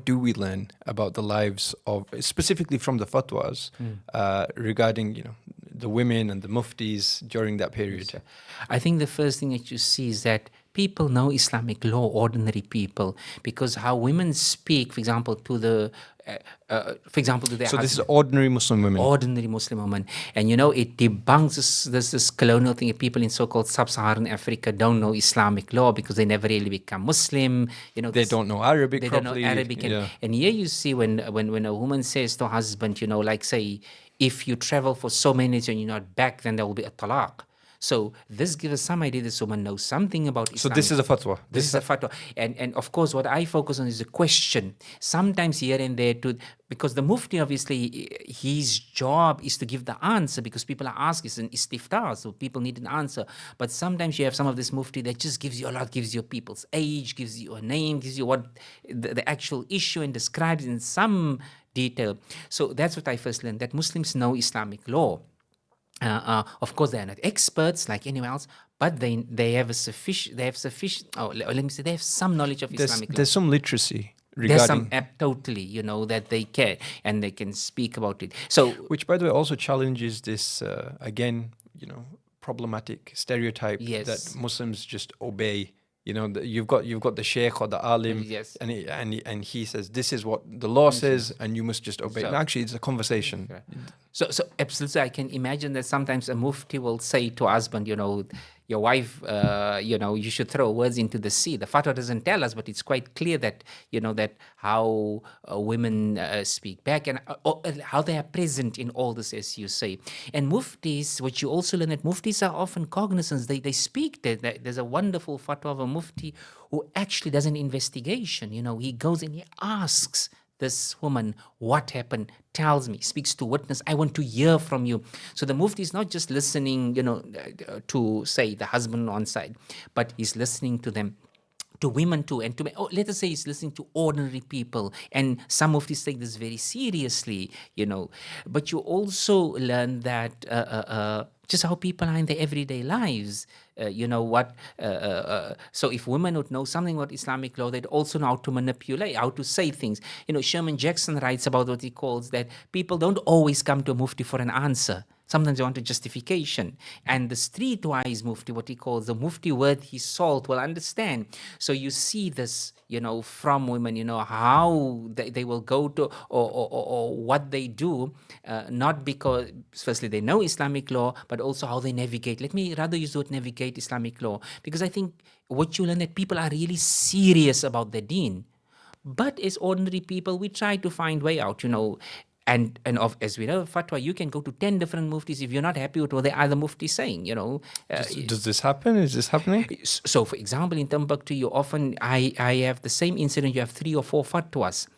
do we learn about the lives of, specifically from the fatwas, regarding, the women and the muftis during that period? Yes. I think the first thing that you see is that people know Islamic law, ordinary people, because how women speak, for example, to their So this is ordinary Muslim women. Ordinary Muslim women. And it debunks this colonial thing. People in so-called sub-Saharan Africa don't know Islamic law because they never really become Muslim. They don't know Arabic properly. Don't know Arabic. And here you see when a woman says to her husband, like say, if you travel for so many days and you're not back, then there will be a talaq. So this gives us some idea this woman knows something about Islam. So this is a fatwa. This is a fatwa. And of course, what I focus on is a question. Sometimes here and there, because the mufti, obviously, his job is to give the answer because people are asking. It's an istiftar, so people need an answer. But sometimes you have some of this mufti that just gives you a lot, gives you people's age, gives you a name, gives you what the actual issue and describes in some detail. So that's what I first learned, that Muslims know Islamic law. Of course, they are not experts like anyone else, but they have they have some knowledge of Islamic law. There's some literacy regarding. There's some totally, that they care and they can speak about it. So, which, by the way, also challenges this again, problematic stereotype that Muslims just obey. You've got the sheikh or the alim, yes, and he says this is what the law says, and you must just obey. So, and actually, it's a conversation. So absolutely, I can imagine that sometimes a mufti will say to husband, your wife, you should throw words into the sea. The fatwa doesn't tell us, but it's quite clear that, that how women speak back and how they are present in all this, as you say. And muftis, what you also learn, that muftis are often cognizant. They speak. There's a wonderful fatwa of a mufti who actually does an investigation. He goes and he asks this woman what happened, tells me, speaks to witness. I want to hear from you. So the mufti is not just listening, to say the husband on side, but he's listening to them, to women too, and let us say he's listening to ordinary people. And some muftis take this very seriously, But you also learn that just how people are in their everyday lives. So if women would know something about Islamic law, they'd also know how to manipulate, how to say things. Sherman Jackson writes about what he calls that people don't always come to a mufti for an answer. Sometimes they want a justification. And the streetwise mufti, what he calls the mufti worth his salt, will understand. So you see this, from women, how they will go to or what they do, not because, firstly, they know Islamic law, but also how they navigate. Let me rather use the word navigate Islamic law, because I think what you learn that people are really serious about their deen. But as ordinary people, we try to find way out, And as we know, fatwa, you can go to 10 different muftis if you're not happy with what the other mufti is saying, Does this happen? Is this happening? So, for example, in Timbuktu, I have the same incident, you have 3 or 4 fatwas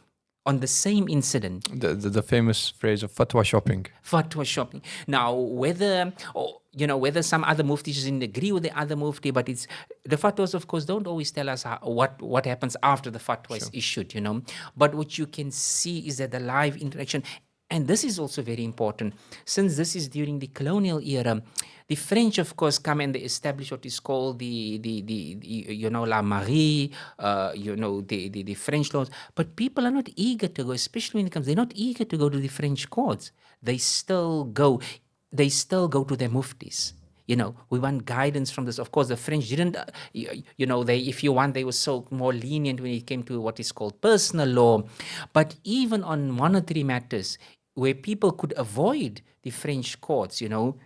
on the same incident. The famous phrase of fatwa shopping. Fatwa shopping. Now, whether some other muftis didn't agree with the other mufti, but the fatwas, of course, don't always tell us what happens after the fatwa is issued, But what you can see is that the live interaction, And this is also very important, since this is during the colonial era. The French, of course, come and they establish what is called the La Marie, the French laws. But people are not eager to go, especially when it comes. They're not eager to go to the French courts. They still go. They still go to their muftis. We want guidance from this. Of course, the French didn't, they, if you want, they were so more lenient when it came to what is called personal law. But even on monetary matters, where people could avoid the French courts,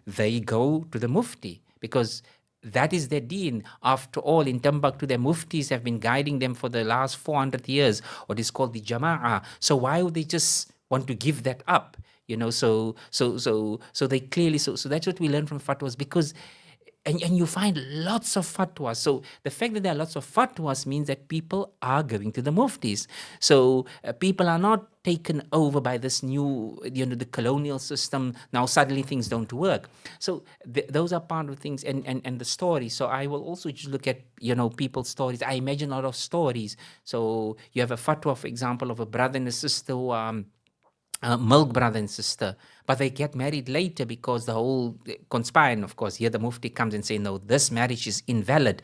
they go to the mufti, because that is their deen. After all, in Timbuktu, their muftis have been guiding them for the last 400 years, what is called the Jama'ah. So why would they just want to give that up? So they clearly, so that's what we learn from fatwas, because and you find lots of fatwas. So the fact that there are lots of fatwas means that people are going to the muftis. So people are not taken over by this new, the colonial system. Now suddenly things don't work. So those are part of the things, and the stories. So I will also just look at people's stories. I imagine a lot of stories. So you have a fatwa, for example, of a brother and a sister who milk brother and sister, but they get married later because the whole conspire. And of course, here the mufti comes and say, no, this marriage is invalid,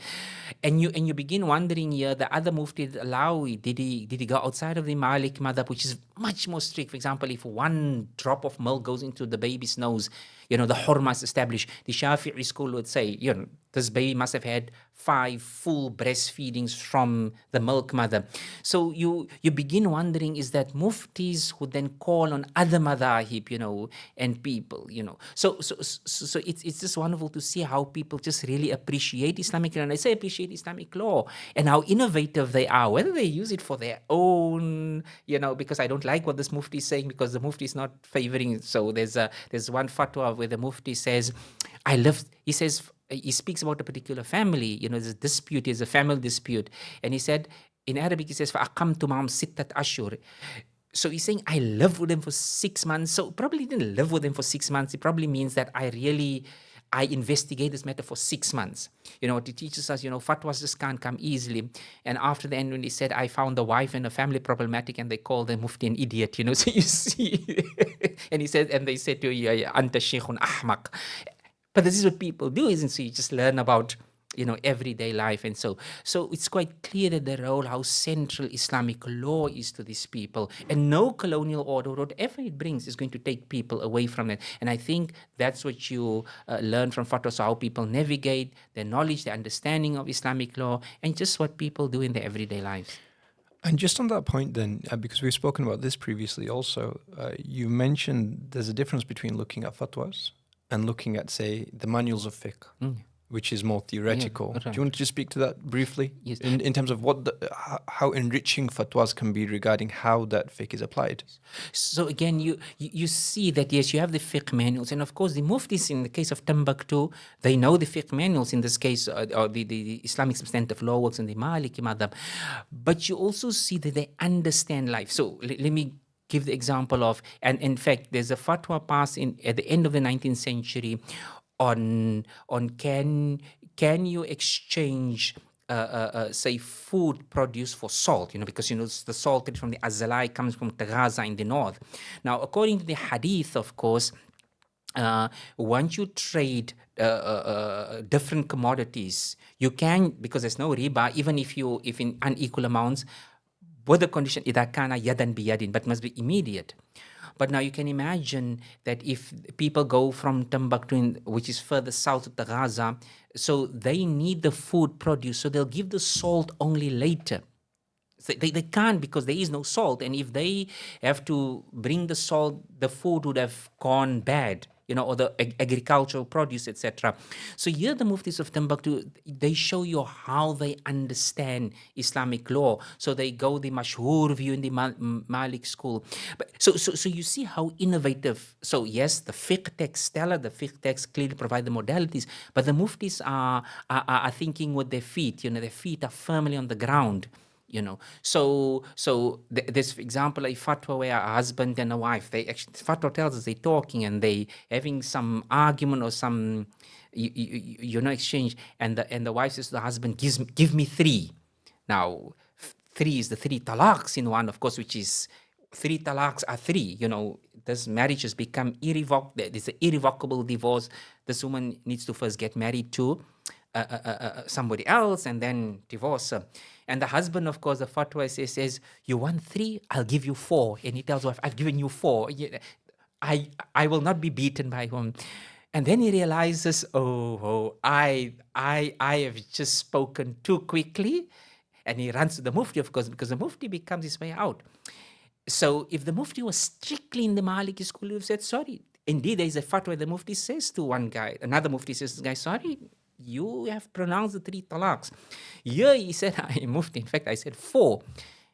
and you begin wondering here. The other mufti allow, did he go outside of the Malik madhab, which is much more strict? For example, if one drop of milk goes into the baby's nose, the hurma is established. The Shafi'i school would say, this baby must have had 5 full breastfeedings from the milk mother. So you begin wondering, is that muftis who then call on other madhahib, and people, So it's just wonderful to see how people just really appreciate Islamic law. And I say appreciate Islamic law and how innovative they are, whether they use it for their own, because I don't like what this mufti is saying, because the mufti is not favoring. So there's one fatwa where the mufti says, he speaks about a particular family, there's a dispute, there's a family dispute. And he said, in Arabic, he says, فَأَقَمْتُ مَعَهُمْ سِتَّةَ أَشْهُرٍ. So he's saying, I lived with them for 6 months. So probably didn't live with them for 6 months. It probably means that I investigate this matter for 6 months. What it teaches us, fatwas just can't come easily. And after the end, when he said, I found the wife and the family problematic, and they called the mufti an idiot, so you see. And he said, and they said to you, Anta Sheikhun Ahmaq. But this is what people do, isn't it? So you just learn about, everyday life. And so it's quite clear that the role, how central Islamic law is to these people. And no colonial order, whatever it brings, is going to take people away from it. And I think that's what you learn from fatwas, how people navigate, their knowledge, their understanding of Islamic law, and just what people do in their everyday lives. And just on that point then, because we've spoken about this previously also, you mentioned there's a difference between looking at fatwas and looking at, say, the manuals of fiqh, which is more theoretical. Yeah, right. Do you want to just speak to that briefly? Yes. In terms of how enriching fatwas can be regarding how that fiqh is applied? So again, you see that, yes, you have the fiqh manuals, and of course the muftis in the case of Timbuktu, they know the fiqh manuals, in this case, or the Islamic substantive law works in the Maliki madhab, but you also see that they understand life. So let me give the example of, and in fact, there's a fatwa passed at the end of the 19th century on can you exchange say food produce for salt, because the salt from the Azalai comes from Gaza in the north. Now, according to the hadith, of course, once you trade different commodities, you can, because there's no riba, even if in unequal amounts, with the condition إذا كان يدا بيد, but must be immediate. But now you can imagine that if people go from Timbuktu, which is further south of the Gaza, so they need the food produce, so they'll give the salt only later. So they can't, because there is no salt, and if they have to bring the salt, the food would have gone bad, or the agricultural produce, etc. So here the muftis of Timbuktu, they show you how they understand Islamic law. So they go the mashhur view in the Malik school. But so you see how innovative. So yes, the fiqh text stellar, the fiqh text clearly provide the modalities, but the muftis are thinking with their feet. Their feet are firmly on the ground. So there's, for example, a fatwa where a husband and a wife, they actually, fatwa tells us they're talking and they having some argument or some exchange, and the wife says to the husband, give me 3. Now 3 is the 3 talaqs in one, of course, which is 3 talaqs are 3, this marriage has become irrevocable. There's an irrevocable divorce. This woman needs to first get married to somebody else and then divorce her. And the husband, of course, the fatwa says, you want 3, I'll give you 4. And he tells wife, I've given you 4. I will not be beaten by him. And then he realizes, I have just spoken too quickly. And he runs to the Mufti, of course, because the Mufti becomes his way out. So if the Mufti was strictly in the Maliki school, he would have said, sorry. Indeed, there is a fatwa the Mufti says to one guy, another Mufti says to the guy, sorry, you have pronounced the 3 talaqs. Here he said, I am Mufti. In fact, I said 4.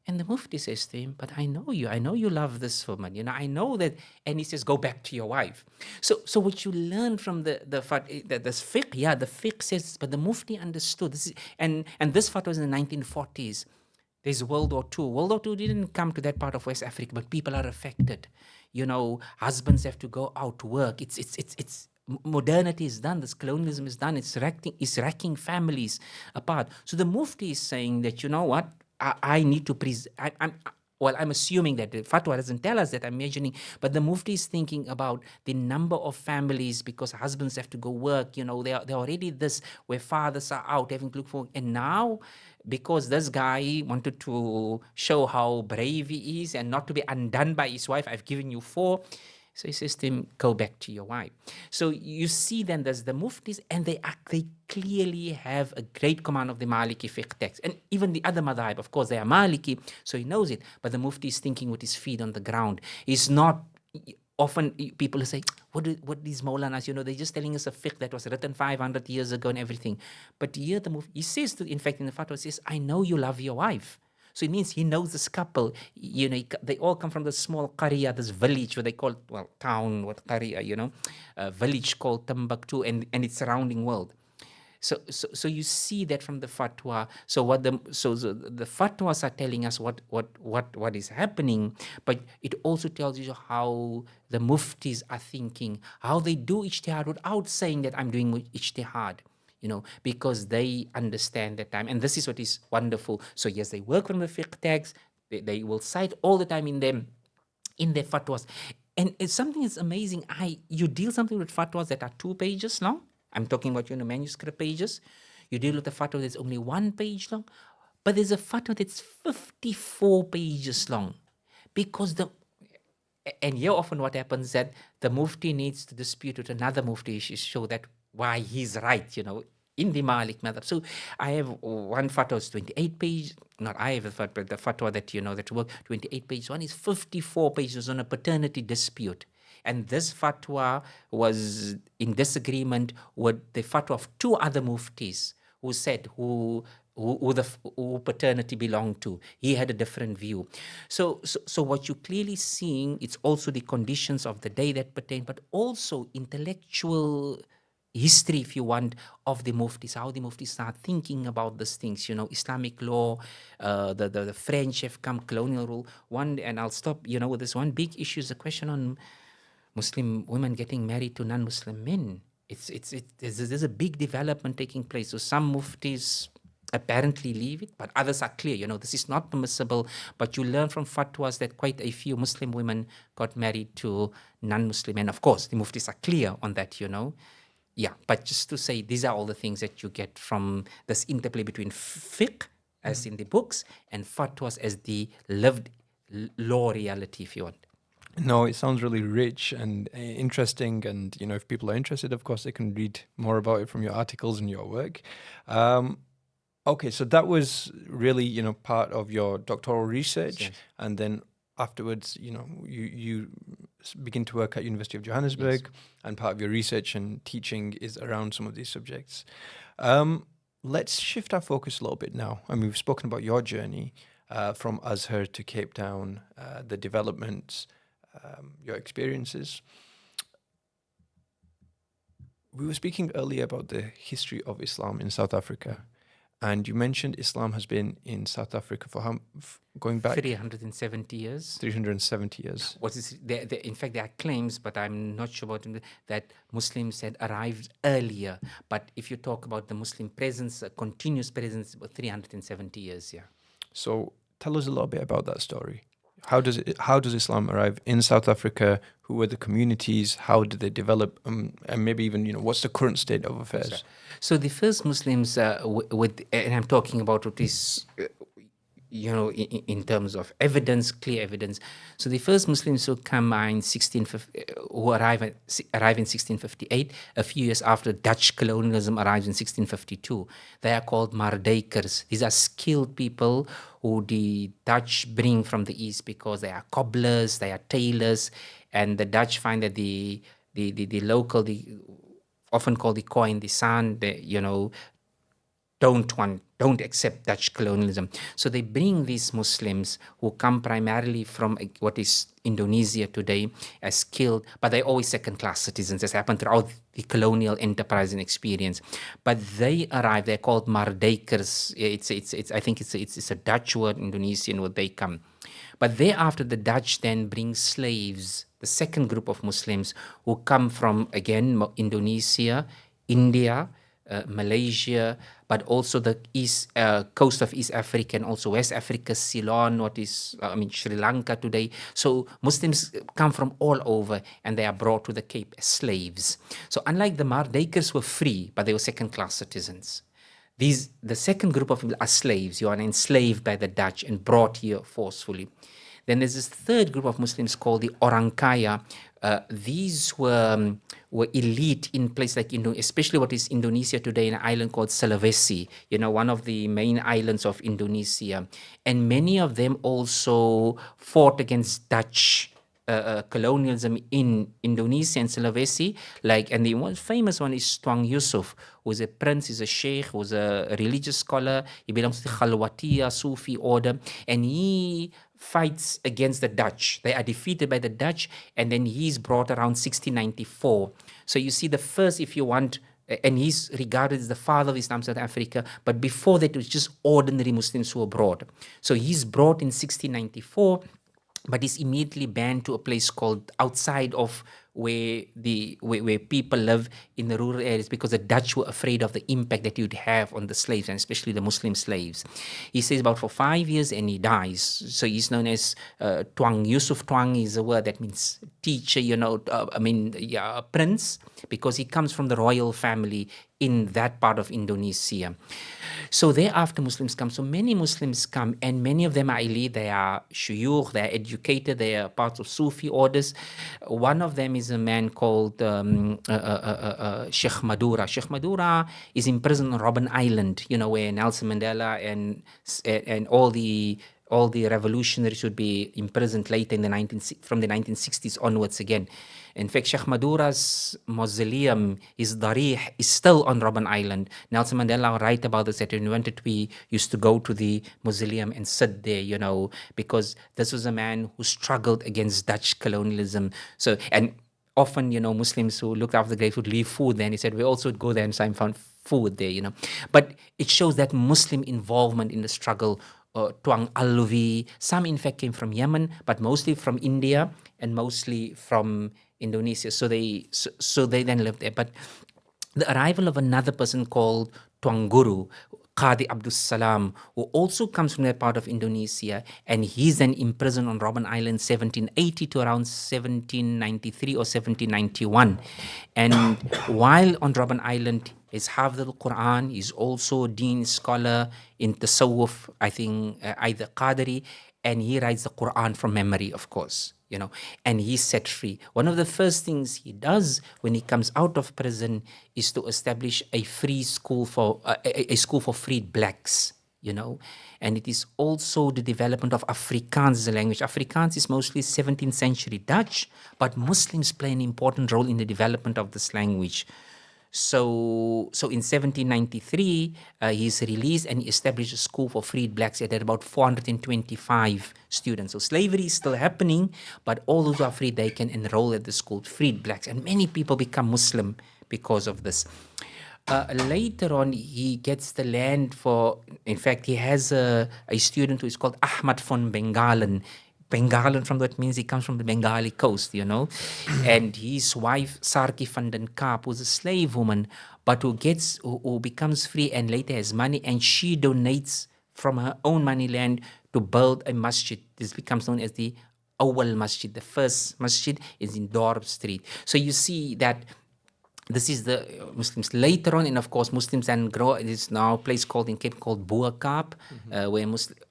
And the Mufti says to him, but I know you love this woman, I know that. And he says, go back to your wife. So what you learn from this fiqh, the fiqh says, but the Mufti understood. And this fatwa was in the 1940s. There's World War II. World War II didn't come to that part of West Africa, but people are affected. Husbands have to go out to work. It's modernity is done. This colonialism is done. It's wrecking families apart. So the Mufti is saying that, you know what? I need to I'm assuming that the fatwa doesn't tell us that, I'm imagining, but the Mufti is thinking about the number of families, because husbands have to go work, they're already this, where fathers are out having to look for, and now, because this guy wanted to show how brave he is and not to be undone by his wife, I've given you 4. So he says to him, go back to your wife. So you see then there's the Muftis, and they clearly have a great command of the Maliki fiqh text. And even the other madhab, of course, they are Maliki, so he knows it. But the Mufti is thinking with his feet on the ground. He's not, often people say, what these Maulanas, they're just telling us a fiqh that was written 500 years ago and everything. But here the Mufti, he says, in fact, in the fatwa, he says, I know you love your wife. So it means he knows this couple. They all come from the small Qaria, this village, what they call, town, what Qaria, a village called Timbuktu, and its surrounding world. So you see that from the fatwa. So the fatwas are telling us what is happening, but it also tells you how the muftis are thinking, how they do ijtihad without saying that I'm doing ijtihad. Because they understand that time. And this is what is wonderful. So yes, they work from the fiqh text. They will cite all the time in their fatwas. And it's something that's amazing. You deal something with fatwas that are 2 pages long. I'm talking about, manuscript pages. You deal with a fatwa that's only 1 page long. But there's a fatwa that's 54 pages long. And here often what happens is that the mufti needs to dispute with another mufti to show that why he's right, in the Malik madhab. So I have one fatwa is 28 pages. Not I have a fatwa, but the fatwa that work 28 pages. One is 54 pages on a paternity dispute. And this fatwa was in disagreement with the fatwa of 2 other muftis who said who paternity belonged to. He had a different view. So what you're clearly seeing, it's also the conditions of the day that pertain, but also intellectual history, if you want, of the muftis, how the muftis start thinking about these things, Islamic law, the French have come, colonial rule. And I'll stop, with this one big issue is the question on Muslim women getting married to non-Muslim men. There's a big development taking place. So some muftis apparently leave it, but others are clear, this is not permissible. But you learn from fatwas that quite a few Muslim women got married to non-Muslim men. Of course, the muftis are clear on that, Yeah, but just to say, these are all the things that you get from this interplay between fiqh, as in the books, and fatwas as the lived law reality, if you want. No, it sounds really rich and interesting. And, if people are interested, of course, they can read more about it from your articles and your work. Okay, so that was really, part of your doctoral research. Yes. And then afterwards, you begin to work at University of Johannesburg, yes. And part of your research and teaching is around some of these subjects. Let's shift our focus a little bit now. And we've spoken about your journey from Al-Azhar to Cape Town, the developments, your experiences. We were speaking earlier about the history of Islam in South Africa. And you mentioned Islam has been in South Africa for going back 370 years. 370 years. What is in fact, there are claims, but I'm not sure about them, that Muslims had arrived earlier. But if you talk about the Muslim presence, a continuous presence, about 370 years. Yeah. So tell us a little bit about that story. How does Islam arrive in South Africa? Who were the communities? How did they develop? And maybe even, what's the current state of affairs? So the first Muslims, and I'm talking about what is, in terms of evidence, clear evidence. So the first Muslims who come are in who arrive in 1658, a few years after Dutch colonialism arrives in 1652. They are called Mardekers. These are skilled people who the Dutch bring from the east because they are cobblers, they are tailors, and the Dutch find that the local, often called the Kooi the San, don't accept Dutch colonialism. So they bring these Muslims who come primarily from what is Indonesia today as skilled, but they're always second-class citizens, as happened throughout the colonial enterprise and experience. But they arrive, they're called Mardekers. I think it's a Dutch word, Indonesian word, they come. But thereafter, the Dutch then bring slaves, the second group of Muslims who come from, again, Indonesia, India, Malaysia, but also the east coast of East Africa and also West Africa, Ceylon, Sri Lanka today. So Muslims come from all over and they are brought to the Cape as slaves. So unlike the Mardekers were free, but they were second-class citizens. The second group of people are slaves. You are enslaved by the Dutch and brought here forcefully. Then there's this third group of Muslims called the Orang Kaya. These were elite in places like especially what is Indonesia today, an island called Sulawesi, one of the main islands of Indonesia. And many of them also fought against Dutch colonialism in Indonesia and Sulawesi. And the one famous one is Tuan Yusuf, who's a prince, he's a sheikh, who's a religious scholar. He belongs to the Khalwatiyah Sufi order, and he fights against the Dutch. They are defeated by the Dutch, and then he's brought around 1694. So you see the first, if you want, and he's regarded as the father of Islam South Africa, but before that it was just ordinary Muslims who were brought. So he's brought in 1694, but is immediately banned to a place called outside of where people live in the rural areas, because the Dutch were afraid of the impact that you'd have on the slaves, and especially the Muslim slaves. He says about for 5 years and he dies. So he's known as Tuang Yusuf. Tuang is a word that means teacher, prince, because he comes from the royal family in that part of Indonesia. So thereafter Muslims come. So many Muslims come, and many of them are elite. They are shuyukh, they are educated, they are parts of Sufi orders. One of them is a man called Sheikh Madura. Sheikh Madura is in prison on Robben Island, where Nelson Mandela and all the revolutionaries would be imprisoned later from the 1960s onwards again. In fact, Sheikh Madura's mausoleum, his darih, is still on Robben Island. Nelson Mandela write about this, that we used to go to the mausoleum and sit there, because this was a man who struggled against Dutch colonialism. So, and often, Muslims who looked after the grave would leave food there, and he said, we also would go there and find food there, But it shows that Muslim involvement in the struggle. Tuang Alvi, some in fact came from Yemen, but mostly from India and mostly from Indonesia. So they then lived there. But the arrival of another person called Tuang Guru, Qadi Abdus Salam, who also comes from that part of Indonesia, and he's then imprisoned on Robben Island 1780 to around 1793 or 1791. And while on Robben Island, he's Hafid al-Quran, he's also a Deen scholar in Tasawwuf, I think either Qadri, and he writes the Quran from memory, of course. And he's set free. One of the first things he does when he comes out of prison is to establish a free school for a school for freed blacks. And it is also the development of Afrikaans as a language. Afrikaans is mostly 17th century Dutch, but Muslims play an important role in the development of this language. So in 1793, he's released and he established a school for freed blacks. He had about 425 students. So slavery is still happening, but all those who are freed, they can enroll at the school, freed blacks. And many people become Muslim because of this. Later on, he gets the land in fact, he has a student who is called Ahmad von Bengalen. Bengalen from that means he comes from the Bengali coast, and his wife Sarki van den Kaap, who's a slave woman, but who becomes free and later has money, and she donates from her own money land to build a masjid. This becomes known as the Awal Masjid. The first masjid is in Dorp Street. So you see that this is the Muslims later on, and of course Muslims then grow. It is now a place called in Cape called Boerkaap, where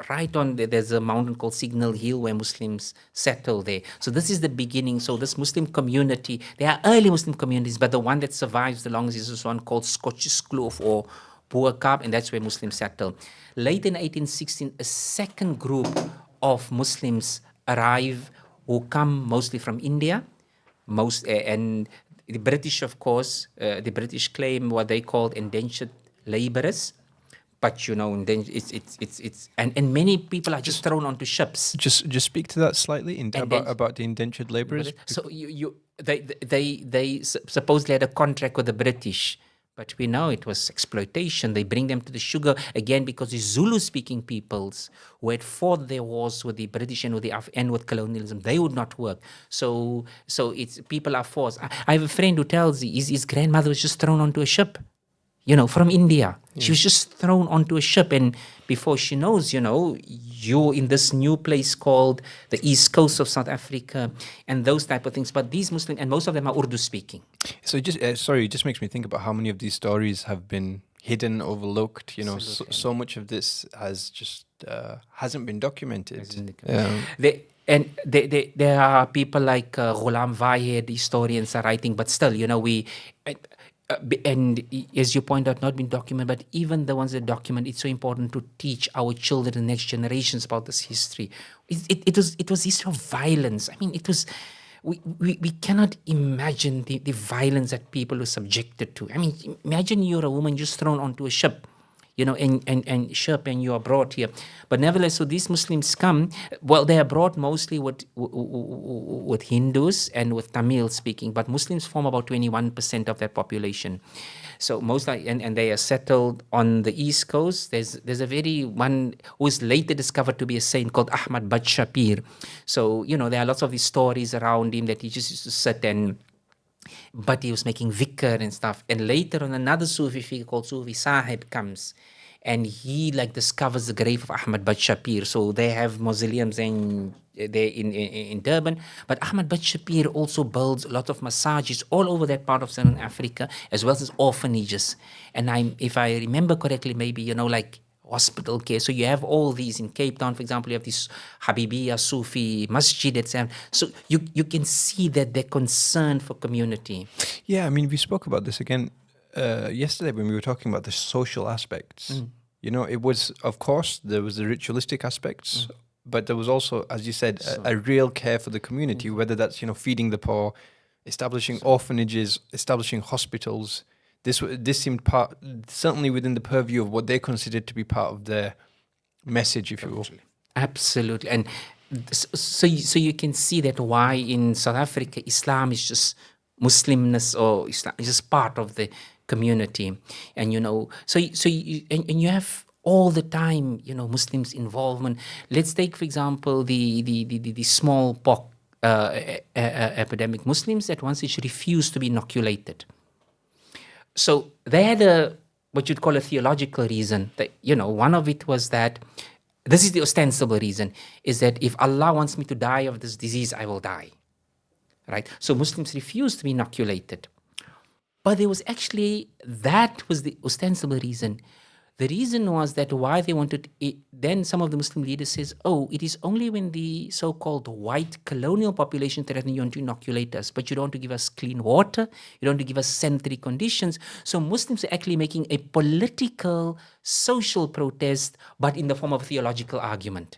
right on there's a mountain called Signal Hill where Muslims settle there. So this is the beginning. So this Muslim community, there are early Muslim communities, but the one that survives the longest is this one called Scottish Kloof or Boerkaap, and that's where Muslims settle. Late in 1816, a second group of Muslims arrive who come mostly from India, and the British, of course, the British claim what they called indentured laborers, but it's and many people are just thrown onto ships. Just speak to that slightly about the indentured labourers. So they supposedly had a contract with the British, but we know it was exploitation. They bring them to the sugar again because the Zulu-speaking peoples who had fought their wars with the British and with colonialism, they would not work. So it's people are forced. I have a friend who tells his grandmother was just thrown onto a ship, from India. Yeah. She was just thrown onto a ship, and before she knows, you're in this new place called the East Coast of South Africa and those type of things. But these Muslims, and most of them are Urdu speaking. So it just makes me think about how many of these stories have been hidden, overlooked. So much of this has just hasn't been documented. There are people like Ghulam Vahed, historians are writing, but still, and as you point out, not been documented, but even the ones that document, it's so important to teach our children, the next generations, about this history. It was history of violence. I mean, it was. We cannot imagine the violence that people were subjected to. I mean, imagine you're a woman just thrown onto a ship, and you are brought here. But nevertheless, so these Muslims come, well, they are brought mostly with Hindus and with Tamil speaking, but Muslims form about 21% of that population. So mostly, and they are settled on the East Coast. There's a very one who is later discovered to be a saint called Ahmad Bad Shapir. So, there are lots of these stories around him that he just used to sit but he was making vikr and stuff. And later on, another Sufi figure called Sufi Sahib comes, and he discovers the grave of Ahmad Bad Shapir. So they have mausoleums in Durban. But Ahmad Bad Shapir also builds a lot of masajids all over that part of Southern Africa, as well as orphanages. And if I remember correctly, maybe, like hospital care. So you have all these in Cape Town, for example. You have this Habibia Sufi Masjid, etc. So you can see that they're concerned for community. Yeah, I mean, we spoke about this again yesterday when we were talking about the social aspects. It was, of course, there was the ritualistic aspects, but there was also, as you said, a real care for the community, whether that's, feeding the poor, establishing orphanages, establishing hospitals. This seemed certainly within the purview of what they considered to be part of their message, if you will. Absolutely. And so you can see that why in South Africa, Islam is just Muslimness, or Islam is just part of the community. And, you have all the time, Muslims involvement. Let's take, for example, the smallpox epidemic. Muslims at one stage refused to be inoculated. So they had what you'd call a theological reason. That, one of it was that, this is the ostensible reason, is that if Allah wants me to die of this disease, I will die. Right? So Muslims refused to be inoculated. But there was actually, that was the ostensible reason. The reason was that why they wanted it, then some of the Muslim leaders says, it is only when the so-called white colonial population threaten you want to inoculate us, but you don't want to give us clean water, you don't want to give us sanitary conditions. So Muslims are actually making a political, social protest, but in the form of a theological argument.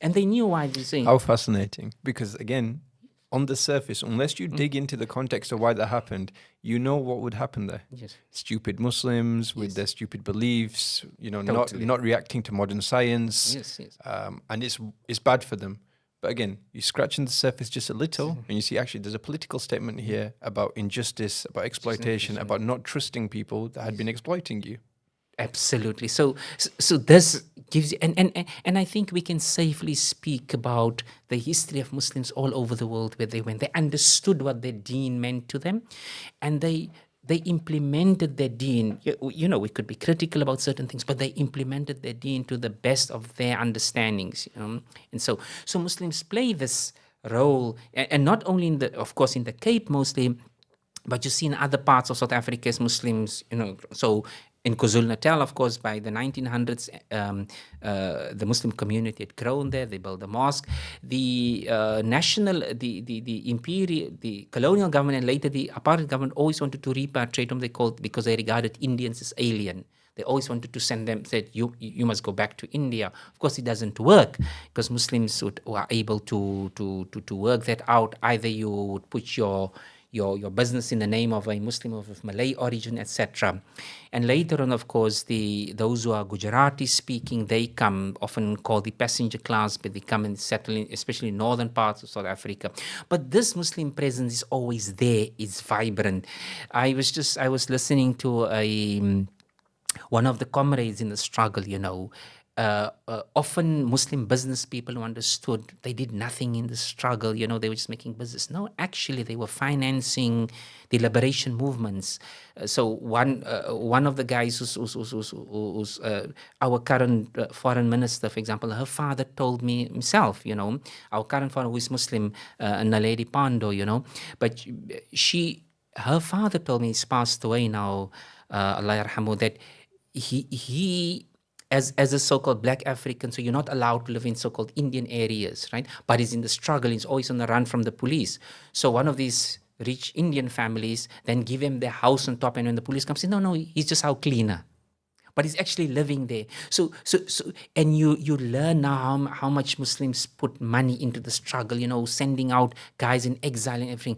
And they knew why they were saying. How fascinating. Because again, on the surface, unless you dig into the context of why that happened, what would happen there. Yes. Stupid Muslims with their stupid beliefs, Totally. not reacting to modern science. Yes. And it's bad for them. But again, you scratch on the surface just a little, and you see actually there's a political statement here about injustice, about exploitation, about not trusting people that had been exploiting you. Absolutely. So this gives you, and I think we can safely speak about the history of Muslims all over the world where they went. They understood what their deen meant to them, and they they implemented their deen. We could be critical about certain things, but they implemented their deen to the best of their understandings. And so Muslims play this role, and not only of course, in the Cape mostly, but you see in other parts of South Africa as Muslims, so in KwaZulu-Natal, of course, by the 1900s, the Muslim community had grown there. They built a mosque. The the colonial government, and later the apartheid government always wanted to repatriate them. Because they regarded Indians as alien. They always wanted to send them, said, you must go back to India. Of course, it doesn't work, because Muslims were able to work that out. Either you would put your business in the name of a Muslim of Malay origin, etc. And later on, of course, those who are Gujarati speaking, they come, often called the passenger class, but they come and settle in, especially in northern parts of South Africa. But this Muslim presence is always there, it's vibrant. I was listening to one of the comrades in the struggle, often Muslim business people who understood they did nothing in the struggle, they were just making business. No, actually, they were financing the liberation movements. So one of the guys who's our current foreign minister, for example, her father told me himself, our current foreign, who is Muslim, Naledi Pando, but her father told me, he's passed away now, Allah yarhamu, that he as a so-called black African, so you're not allowed to live in so-called Indian areas, right? But he's in the struggle, he's always on the run from the police. So one of these rich Indian families then give him their house on top, and when the police comes in, no, he's just our cleaner. But he's actually living there. So and you learn now how much Muslims put money into the struggle, sending out guys in exile and everything,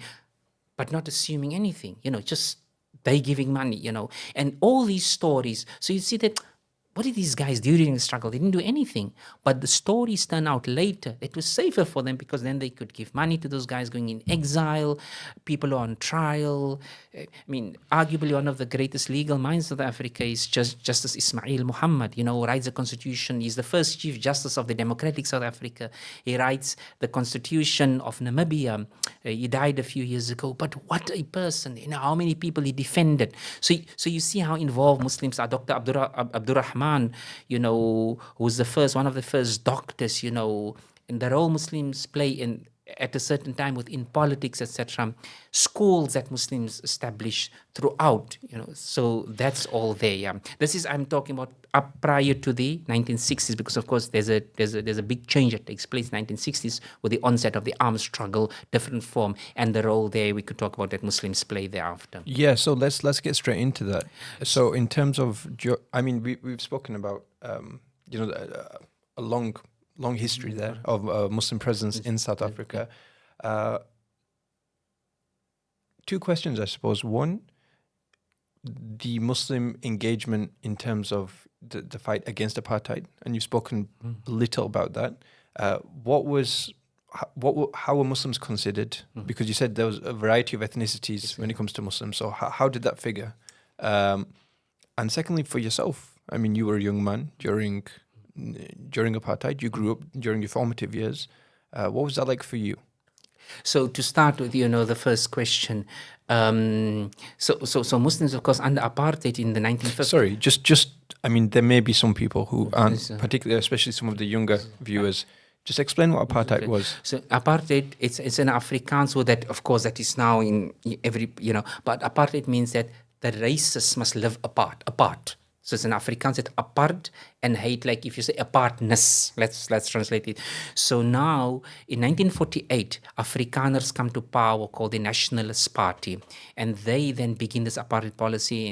but not assuming anything, just they giving money, and all these stories. So you see that, what did these guys do during the struggle? They didn't do anything. But the stories turn out later. It was safer for them, because then they could give money to those guys going in exile, people on trial. I mean, arguably one of the greatest legal minds of Africa is Justice Ismail Muhammad, who writes the constitution. He's the first Chief Justice of the Democratic South Africa. He writes the constitution of Namibia. He died a few years ago. But what a person, how many people he defended. So you see how involved Muslims are. Dr. Abdurrahman, who's one of the first doctors, and the role Muslims play at a certain time within politics, etc. Schools that Muslims establish throughout, so that's all there. Yeah. I'm talking about up prior to the 1960s, because of course there's a big change that takes place in 1960s with the onset of the armed struggle, different form, and the role there we could talk about that Muslims play thereafter. Yeah, so let's get straight into that. So in terms of, we've spoken about a long history there of Muslim presence in South Africa. Two questions, I suppose. One, the Muslim engagement in terms of the fight against apartheid, and you've spoken a little about that. How were Muslims considered? Because you said there was a variety of ethnicities when it comes to Muslims. So how did that figure? And secondly, for yourself, I mean, you were a young man during apartheid. You grew up during your formative years. What was that like for you? So to start with, the first question. So Muslims, of course, under apartheid in the 1950s. Sorry, just I mean, there may be some people who aren't, particularly, especially some of the younger viewers. Just explain what apartheid was. So apartheid, it's an Afrikaans word that, of course, that is now in every, but apartheid means that the races must live apart. So it's an Afrikaans that apart and hate, like if you say apartness, let's translate it. So now in 1948, Afrikaners come to power called the Nationalist Party, and they then begin this apartheid policy,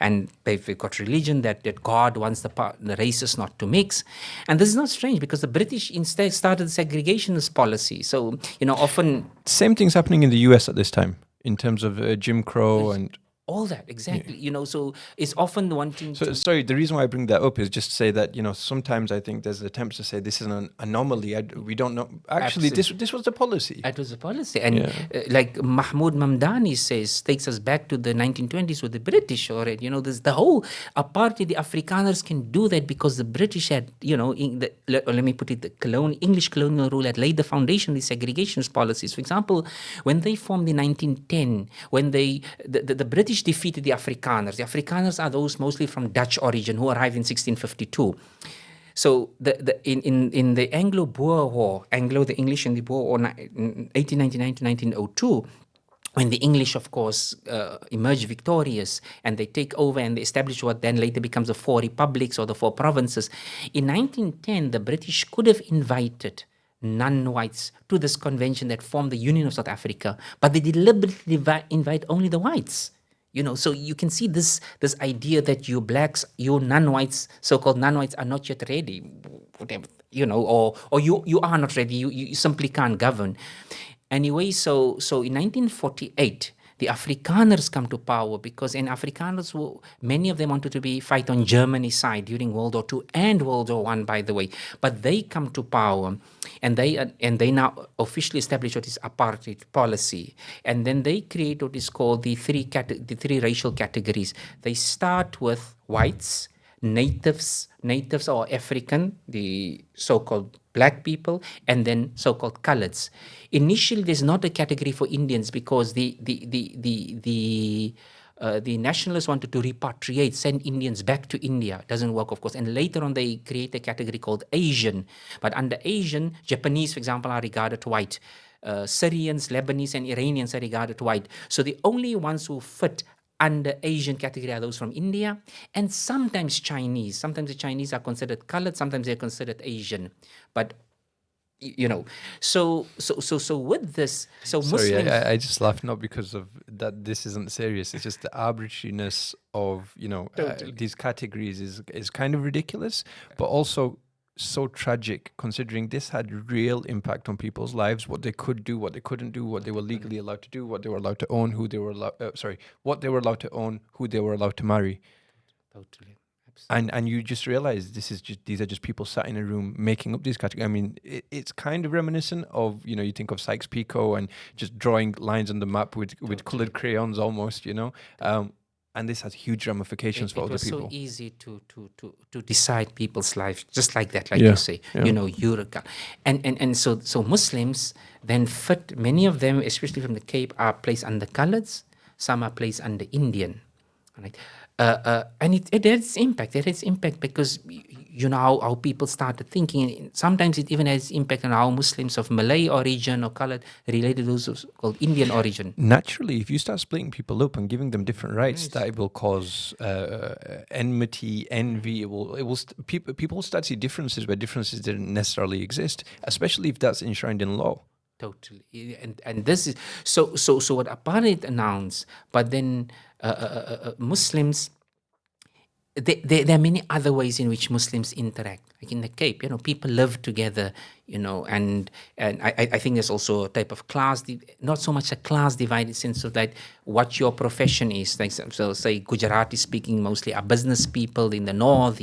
and they've got religion that God wants the races not to mix. And this is not strange, because the British instead started the segregationist policy. So, often... Same thing's happening in the US at this time in terms of Jim Crow and... all that, exactly. So it's often wanting to... Sorry, the reason why I bring that up is just to say that, sometimes I think there's attempts to say this is an anomaly. We don't know. Actually, this was the policy. It was the policy. And like Mahmoud Mamdani takes us back to the 1920s with the British already. There's the whole apartheid, the Afrikaners can do that because the British had, let me put it, the English colonial rule had laid the foundation of the segregationist policies. For example, when they formed in 1910, when the British British defeated the Afrikaners. The Afrikaners are those mostly from Dutch origin who arrived in 1652. So in the Anglo-Boer War, the English and the Boer War, 1899 to 1902, when the English, of course, emerge victorious and they take over and they establish what then later becomes the 4 republics or the 4 provinces. In 1910, the British could have invited non-whites to this convention that formed the Union of South Africa, but they deliberately invite only the whites. So you can see this idea that you blacks, you non-whites, so-called non-whites, are not yet ready, whatever, or you are not ready. You simply can't govern. Anyway, so in 1948, the Afrikaners come to power because Afrikaners, many of them wanted to fight on Germany's side during World War II and World War I, by the way. But they come to power, and they now officially establish what is apartheid policy, and then they create what is called the three racial categories. They start with whites, natives or African, the so-called black people, and then so-called coloreds. Initially, there's not a category for Indians because the nationalists wanted to repatriate, send Indians back to India. It doesn't work, of course. And later on, they create a category called Asian. But under Asian, Japanese, for example, are regarded white. Syrians, Lebanese, and Iranians are regarded white. So the only ones who fit under Asian category are those from India, and sometimes Chinese. Sometimes the Chinese are considered colored, sometimes they're considered Asian. But so with this, Sorry, Muslims, I just laugh not because of that. This isn't serious. It's just the arbitrariness of Totally. these categories is kind of ridiculous, but also so tragic, considering this had real impact on people's lives, what they could do, what they couldn't do, what they were legally allowed to do, what they were allowed to own, who they were allowed, what they were allowed to own, who they were allowed to marry. Totally. Absolutely. And you just realize these are just people sat in a room making up these categories. I mean, it's kind of reminiscent of, you think of Sykes-Picot and just drawing lines on the map with colored crayons almost, and this has huge ramifications for other people. It was so easy to decide people's lives just like that, Yeah, you say, Eureka. And so Muslims then fit, many of them, especially from the Cape, are placed under coloreds, some are placed under Indian. Right? And it has impact. It has impact because how people started thinking. Sometimes it even has impact on how Muslims of Malay origin or colored related to those called Indian origin. Naturally, if you start splitting people up and giving them different rights, that will cause enmity, envy. People will start to see differences where differences didn't necessarily exist, especially if that's enshrined in law. Totally, and this is so what Apartheid announced, but then Muslims. There are many other ways in which Muslims interact. Like in the Cape, people live together, and I think there's also a type of class, not so much a class divided sense of that what your profession is. Like so, say Gujarati speaking mostly are business people in the north,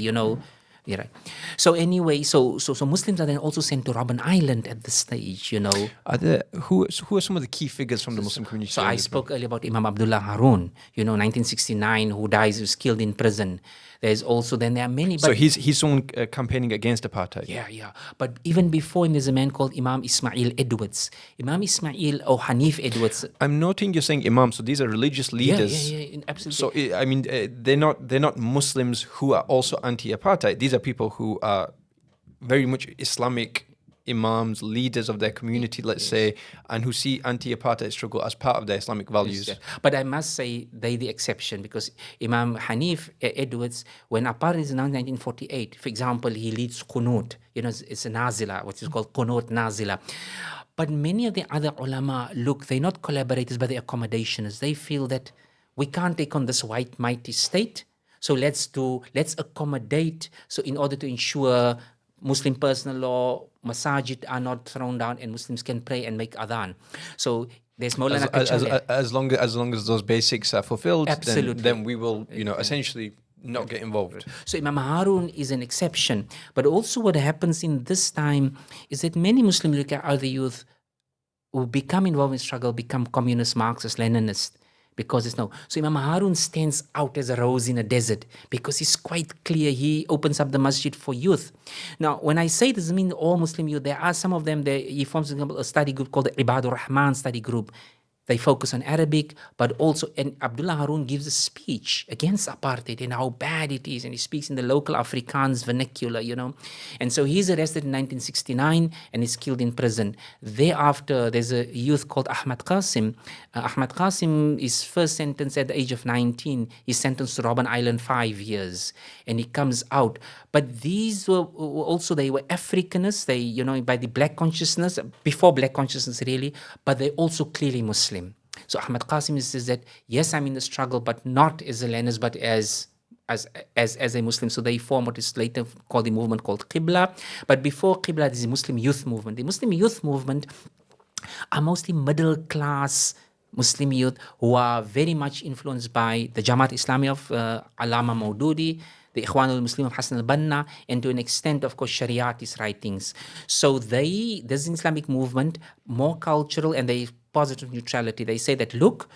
Yeah, right. So anyway, so Muslims are then also sent to Robben Island at this stage, Are there who are some of the key figures from the Muslim community? So I spoke earlier about Imam Abdullah Harun, 1969, who was killed in prison. There's also, then there are many. But so he's someone campaigning against apartheid. Yeah. But even before him, there's a man called Imam Ismail Edwards. Imam Ismail or Hanif Edwards. I'm noting you're saying imam, so these are religious leaders. Yeah, absolutely. So I mean, they're not Muslims who are also anti-apartheid. These are people who are very much Islamic imams, leaders of their community, let's say, and who see anti-apartheid struggle as part of their Islamic values. Yes. But I must say they're the exception, because Imam Hanif Edwards, when apartheid is announced in 1948, for example, he leads Qunut. It's a Nazila, what is called Qunut Nazila. But many of the other ulama, they're not collaborators, but they're accommodationers. They feel that we can't take on this white mighty state, so let's accommodate, so in order to ensure Muslim personal law, masajid are not thrown down and Muslims can pray and make adhan. So there's Maulana Kachale. As long as those basics are fulfilled, Absolutely. then we will, essentially not get involved. So Imam Harun is an exception. But also what happens in this time is that many Muslim other youth who become involved in struggle become communist, Marxist, Leninist. Because it's no. So Imam Harun stands out as a rose in a desert because he's quite clear. He opens up the masjid for youth. Now, when I say this, I mean all Muslim youth. There are some of them, he forms, for example, a study group called the Ibadur Rahman study group They focus on Arabic, but also, and Abdullah Harun gives a speech against apartheid and how bad it is, and he speaks in the local Afrikaans vernacular, And so he's arrested in 1969 and is killed in prison. Thereafter, there's a youth called Ahmad Qasim. Ahmad Qasim is first sentenced at the age of 19. He's sentenced to Robben Island 5 years, and he comes out. But these were also, they were Africanists, they, by the black consciousness, before black consciousness really, but they also clearly Muslim. So Ahmad Qasim says that, yes, I'm in the struggle, but not as a Leninist, but as a Muslim. So they form what is later called the movement called Qibla. But before Qibla, there's the Muslim youth movement. The Muslim youth movement are mostly middle class Muslim youth who are very much influenced by the Jamaat Islami of Allama Maududi, the Ikhwan al-Muslim of Hassan al-Banna, and to an extent, of course, Shariatist writings. So there's an Islamic movement, more cultural, and they positive neutrality. They say that, look,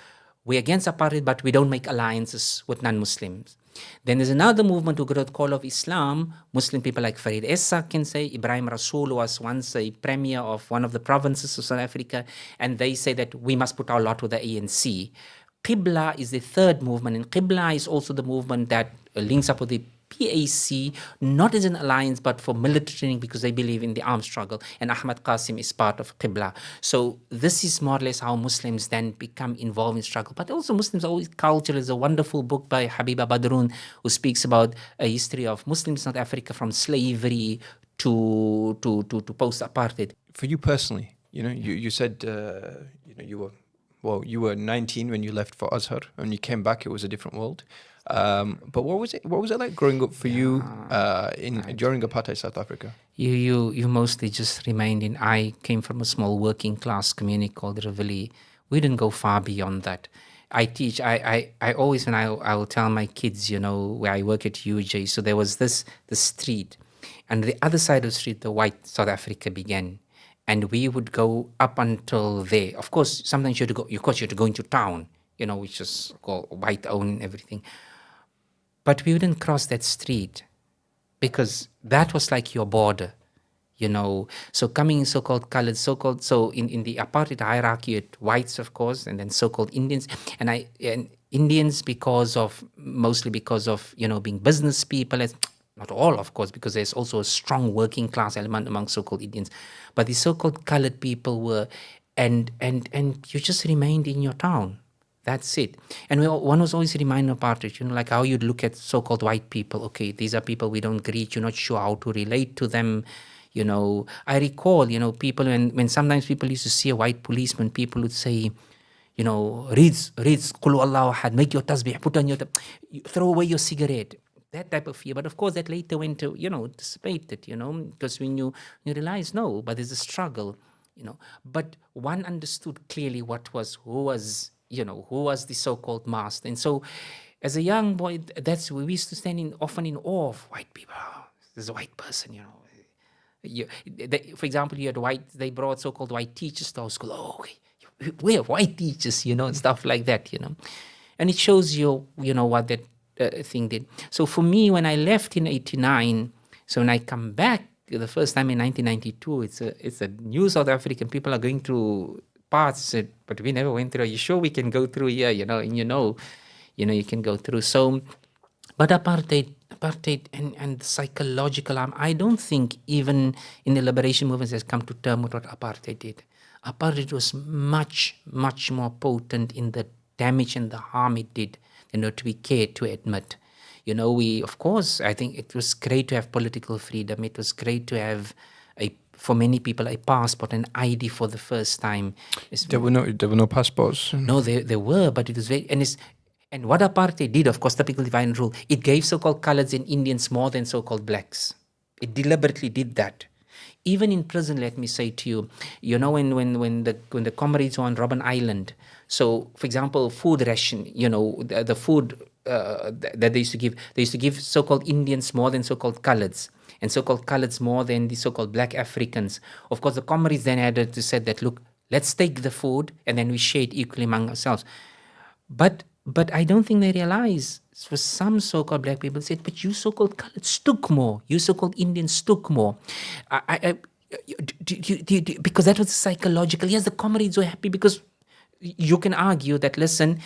we're against apartheid, but we don't make alliances with non-Muslims. Then there's another movement who got the call of Islam. Muslim people like Farid Essa can say, Ibrahim Rasool was once a premier of one of the provinces of South Africa, and they say that we must put our lot with the ANC. Qibla is the third movement, and Qibla is also the movement that links up with the PAC, not as an alliance, but for military training, because they believe in the armed struggle. And Ahmad Qasim is part of Qibla. So this is more or less how Muslims then become involved in struggle. But also Muslims always culture is a wonderful book by Habiba Badroun, who speaks about a history of Muslims in South Africa from slavery to post-apartheid. For you personally, you said, you were 19 when you left for Azhar. When you came back, it was a different world. But what was it like growing up for you during apartheid South Africa? You mostly just remained in. I came from a small working class community called Rivoli. We didn't go far beyond that. I teach. I always, when I will tell my kids, where I work at UJ. So there was the street, and the other side of the street, the white South Africa began. And we would go up until there. Of course, sometimes you had to go. Of course, you had to go into town, which is called white owned and everything. But we wouldn't cross that street because that was like your border, So coming in so-called colored, so in the apartheid hierarchy, you had whites, of course, and then so-called Indians, and Indians mostly because of being business people. Not all, of course, because there's also a strong working class element among so-called Indians, but the so-called colored people were, and you just remained in your town. That's it. And one was always reminded about it, like how you'd look at so-called white people. Okay, these are people we don't greet. You're not sure how to relate to them. I recall, people, when sometimes people used to see a white policeman, people would say, reads Qul Allahu Ahad, make your tasbih, put on throw away your cigarette. That type of fear. But of course, that later went to, dissipated, because when you realize, no, but there's a struggle, But one understood clearly who was the so-called master. And so as a young boy, we used to stand often in awe of white people. Oh, there's a white person, for example, you had they brought so-called white teachers to our school. Oh, okay, we have white teachers, and stuff like that, And it shows you, what that thing did. So for me, when I left in 1989, so when I come back the first time in 1992, it's a new South African. People are going through parts, but we never went through. Are you sure we can go through here? And you can go through. So, but apartheid and psychological harm, I don't think even in the liberation movements has come to terms with what apartheid did. Apartheid was much, much more potent in the damage and the harm it did than what we care to admit. Of course, I think it was great to have political freedom. It was great to have for many people, a passport, an ID for the first time. There were no passports. No, there were, but it was very, and what apartheid did, of course, typical divine rule, it gave so-called coloreds and Indians more than so-called blacks. It deliberately did that. Even in prison, let me say to you, when the comrades were on Robben Island, so for example, food ration, the food that they used to give so-called Indians more than so-called coloreds, and so-called coloreds more than the so-called black Africans. Of course, the comrades then had to say that, look, let's take the food and then we share it equally among ourselves. But I don't think they realize, for some so-called black people said, but you so-called coloreds took more, you so-called Indians took more. Because that was psychological. Yes, the comrades were happy because you can argue that, listen,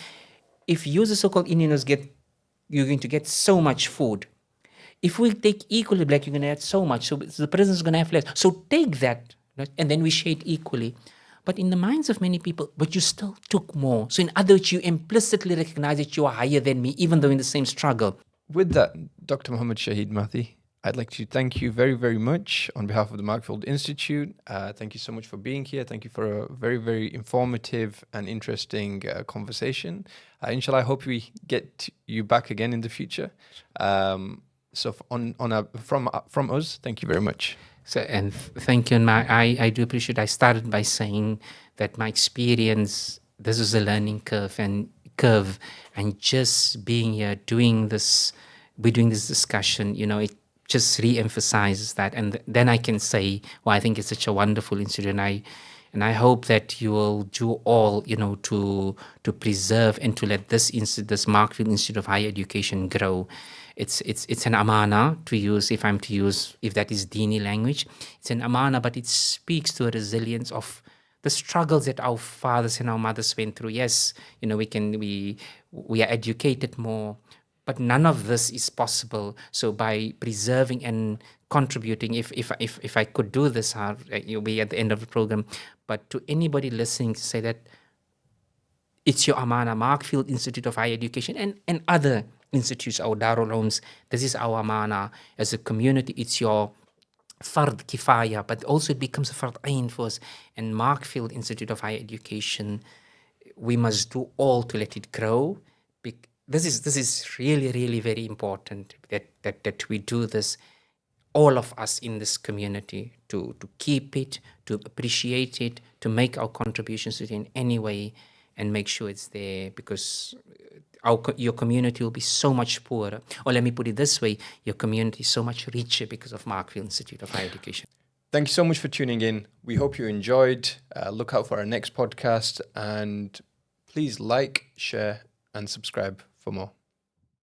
if you, the so-called Indians, you're going to get so much food. If we take equally black, you're going to get so much. So the president is going to have less. So take that, right? And then we share it equally. But in the minds of many people, but you still took more. So in other words, you implicitly recognize that you are higher than me, even though in the same struggle. With that, Dr. Muhammad Shahid Mathee, I'd like to thank you very, very much on behalf of the Markfield Institute. Thank you so much for being here. Thank you for a very, very informative and interesting conversation. Inshallah, I hope we get you back again in the future. So from us, thank you very much. So, and thank you. And I do appreciate. I started by saying that my experience, this was a learning curve, and just being here, doing this discussion, it just re-emphasizes that. And then I can say, well, I think it's such a wonderful institute, and I hope that you will do all, to preserve and to let this Markfield Institute of Higher Education grow. It's an amana to use, if that is Dini language. It's an amana, but it speaks to a resilience of the struggles that our fathers and our mothers went through. Yes, we are educated more, but none of this is possible. So by preserving and contributing, if I could do this, you'll be at the end of the program. But to anybody listening, to say that it's your amana, Markfield Institute of Higher Education, and other institutes, our Darul Ulooms, this is our amana as a community. It's your fard kifaya, but also it becomes a fard ain for us. And Markfield Institute of Higher Education, we must do all to let it grow. This is really, really very important that we do this, all of us in this community, to keep it, to appreciate it, to make our contributions to it in any way, and make sure it's there, because your community will be so much poorer. Or let me put it this way, your community is so much richer because of Markfield Institute of Higher Education. Thank you so much for tuning in. We hope you enjoyed. Look out for our next podcast, and please like, share, and subscribe for more.